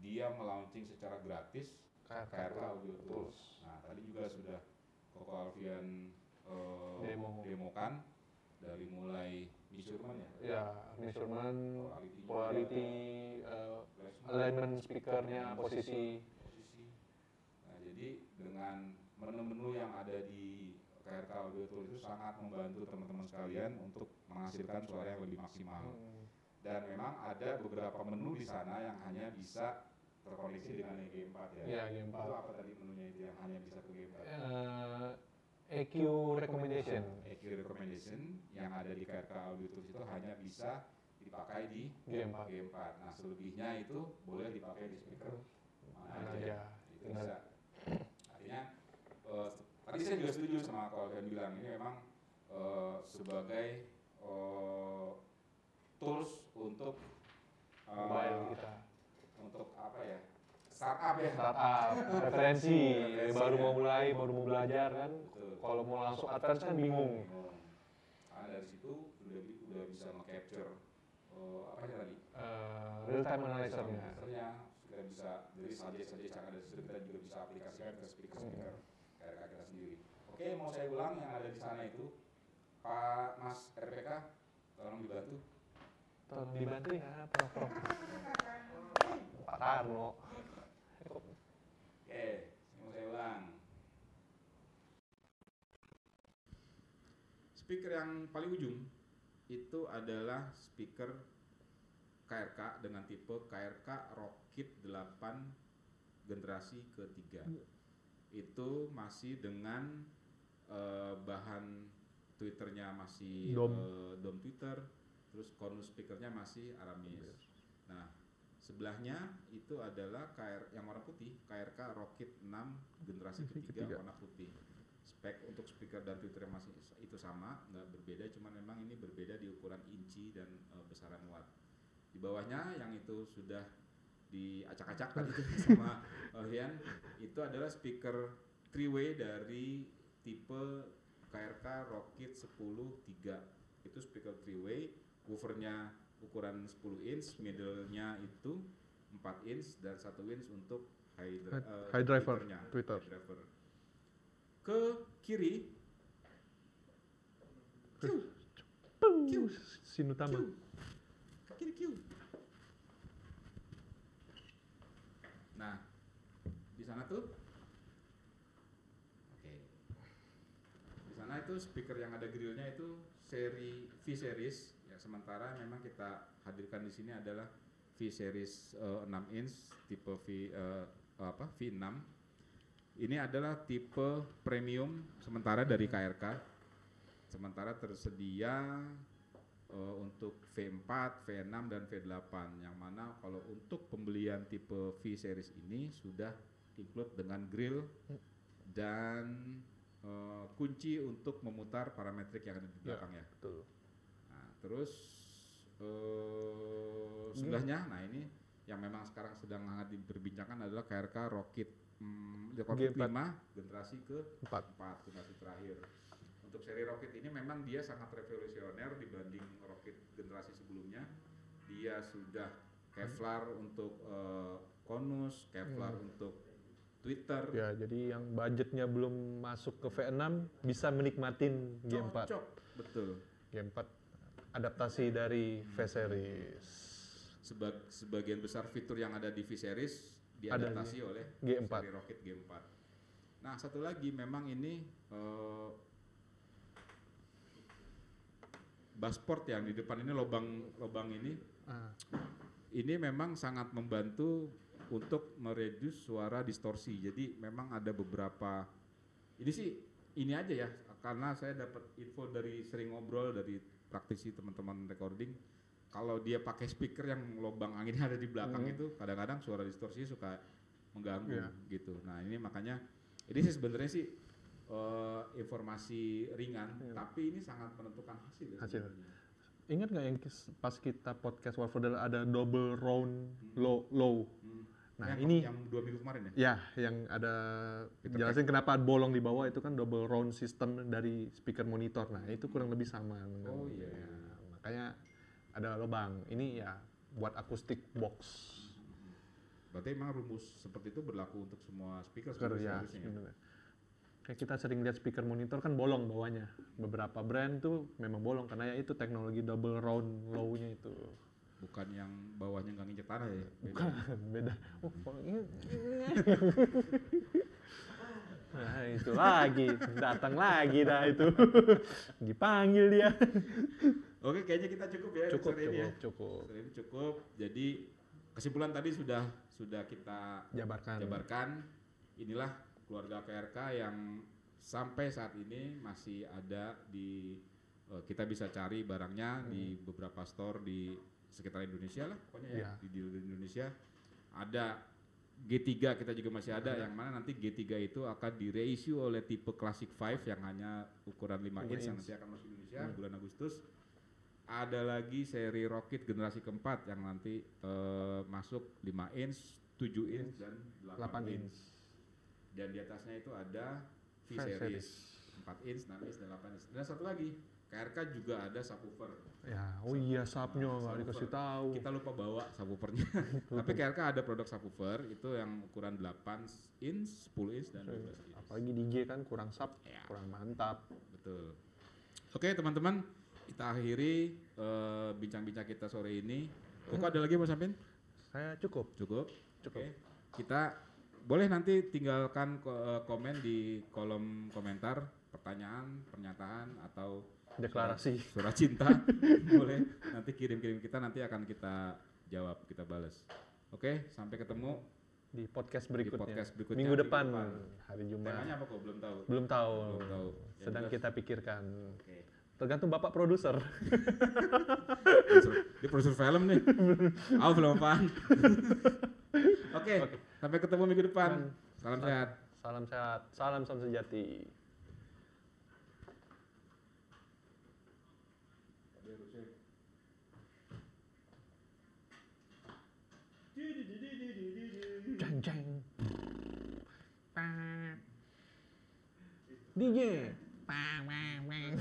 dia melaunching secara gratis KRK Audio Tools. Nah, tadi juga sudah Koko Alfian demokan dari mulai measurement ya. Ya, measurement, Quality, quality, alignment speakernya, posisi. Nah, jadi dengan menu-menu yang ada di KRK Audio Tool itu sangat membantu teman-teman sekalian untuk menghasilkan suara yang lebih maksimal. Dan memang ada beberapa menu di sana yang hanya bisa terkoneksi dengan G4 ya. Iya, G4. Itu apa tadi menunya itu yang hanya bisa ke G4? EQ recommendation. EQ recommendation yang ada di KRK Audio Tools itu hanya bisa dipakai di G4. Nah, selebihnya itu boleh dipakai di speaker mana aja. Itu bisa. Artinya tadi saya juga setuju sama kalau kalian bilang ini memang sebagai tools untuk Mobile kita. untuk apa ya? Startup ya. Startup, referensi, baru mau mulai, baru mau belajar kan. Betul. Kalau mau langsung advance kan bingung. Karena dari situ udah bisa nge-capture apa aja tadi? Real time analyzer-nya. Kita bisa dari subjek yang ada di situ kita juga bisa aplikasikan ke speaker KRK kita sendiri. Oke, mau saya ulang yang ada di sana itu Pak Mas RPK, tolong dibantu. Tolong dibantu ya, Prof. Pak Karno. Oke, mau saya ulang. Speaker yang paling ujung itu adalah speaker KRK dengan tipe KRK Rockit 8 generasi ketiga. Itu masih dengan bahan Twitternya masih dome Twitter, terus konus speakernya masih Aramis. Nah, sebelahnya itu adalah yang warna putih, KRK Rockit 6 generasi ketiga warna putih. Spek untuk speaker dan Twitter masih itu sama, nggak berbeda, cuman memang ini berbeda di ukuran inci dan besaran watt. Di bawahnya yang itu sudah diacak-acak tadi sama Hian, itu adalah speaker 3-way dari tipe KRK Rockit 10-3. Itu speaker 3-way, woofernya ukuran 10 inch, middle-nya itu 4 inch dan 1 inch untuk high driver. Ke kiri Q. Sinutama. Ke kiri Q. Nah, di sana tuh di sana itu speaker yang ada grillnya itu seri V series ya, sementara memang kita hadirkan di sini adalah V series 6 inch tipe V6. Ini adalah tipe premium sementara dari KRK. Sementara tersedia untuk V4, V6 dan V8, yang mana kalau untuk pembelian tipe V series ini sudah include dengan grill dan kunci untuk memutar parametrik yang ada di belakangnya. Ya, betul. Nah, terus sebelahnya, nah ini yang memang sekarang sedang hangat diperbincangkan adalah KRK Rockit 5 generasi ke-4, generasi terakhir. Untuk seri Rockit ini memang dia sangat revolusioner dibanding Rockit generasi sebelumnya. Dia sudah Kevlar untuk konus, Kevlar untuk Twitter. Ya, jadi yang budgetnya belum masuk ke V6 bisa menikmatin G4. Cocok, betul. G4 adaptasi dari V series. Sebagian besar fitur yang ada di V series diadaptasi oleh G4. seri Rockit G4. Nah, satu lagi memang ini bassport yang di depan ini lubang ini. Ini memang sangat membantu untuk mereduce suara distorsi. Jadi memang ada beberapa, ini sih ini aja ya, karena saya dapat info dari sering ngobrol dari praktisi teman-teman recording, kalau dia pakai speaker yang lubang anginnya ada di belakang itu kadang-kadang suara distorsi suka mengganggu gitu. Nah ini makanya ini sih sebenarnya sih informasi ringan, tapi ini sangat menentukan hasil. Ingat nggak yang pas kita podcast War for the ada double round low? Nah ini yang 2 minggu kemarin ya? Ya, yang ada jelasin kenapa bolong di bawah itu kan double round system dari speaker monitor. Nah itu kurang lebih sama. Oh iya. Ya, makanya ada lubang. Ini ya buat akustik box. Berarti memang rumus seperti itu berlaku untuk semua speaker Ya, seharusnya. Kayak kita sering lihat speaker monitor kan bolong bawahnya. Beberapa brand tuh memang bolong karena ya itu teknologi double round low-nya itu. Bukan yang bawahnya nggak nginjek tanah ya? Beda. Bukan, beda. Oh, nah itu lagi, datang lagi dah itu. Dipanggil dia. Oke, kayaknya kita cukup ya sore ini ya. Cukup. Sore ini cukup. Jadi kesimpulan tadi sudah kita jabarkan. Inilah keluarga KRK yang sampai saat ini masih ada di kita bisa cari barangnya di beberapa store di sekitar Indonesia lah pokoknya ya, di Indonesia. Ada G3 kita juga masih ada yang mana nanti G3 itu akan di-reissue oleh tipe Classic 5 yang hanya ukuran 5 inch yang nanti akan masuk Indonesia bulan Agustus. Ada lagi seri Rocket generasi keempat yang nanti masuk 5 inch, 7 inch dan 8 inch. Dan di atasnya itu ada V-Series 4 inch, 6 inch, dan 8 inch. Dan satu lagi, KRK juga ada subwoofer. Ya, oh iya subnya nggak dikasih tahu. Kita lupa bawa subwoofernya. Tapi KRK ada produk subwoofer itu yang ukuran 8 inch, 10 inch, dan 12 inch. Apalagi DJ kan kurang sub, kurang mantap. Betul. Oke teman-teman, kita akhiri bincang-bincang kita sore ini. Kok ada lagi Mas Sampin? Saya cukup. Oke. Kita boleh nanti tinggalkan komen di kolom komentar, pertanyaan, pernyataan, atau deklarasi surat cinta. Boleh nanti kirim-kirim kita, nanti akan kita jawab, kita balas. Oke, sampai ketemu di podcast berikutnya. Minggu Minggu depan, hari Jumat. Temanya apa kok? Belum tahu. Belum tahu. Sedang kita pikirkan. Tergantung Bapak produser. Dia produser film nih. Film apaan? Oke, sampai ketemu minggu depan. Salam sehat. Salam sehat. Salam sejati. Jeng jeng. DJ. Bang bang bang.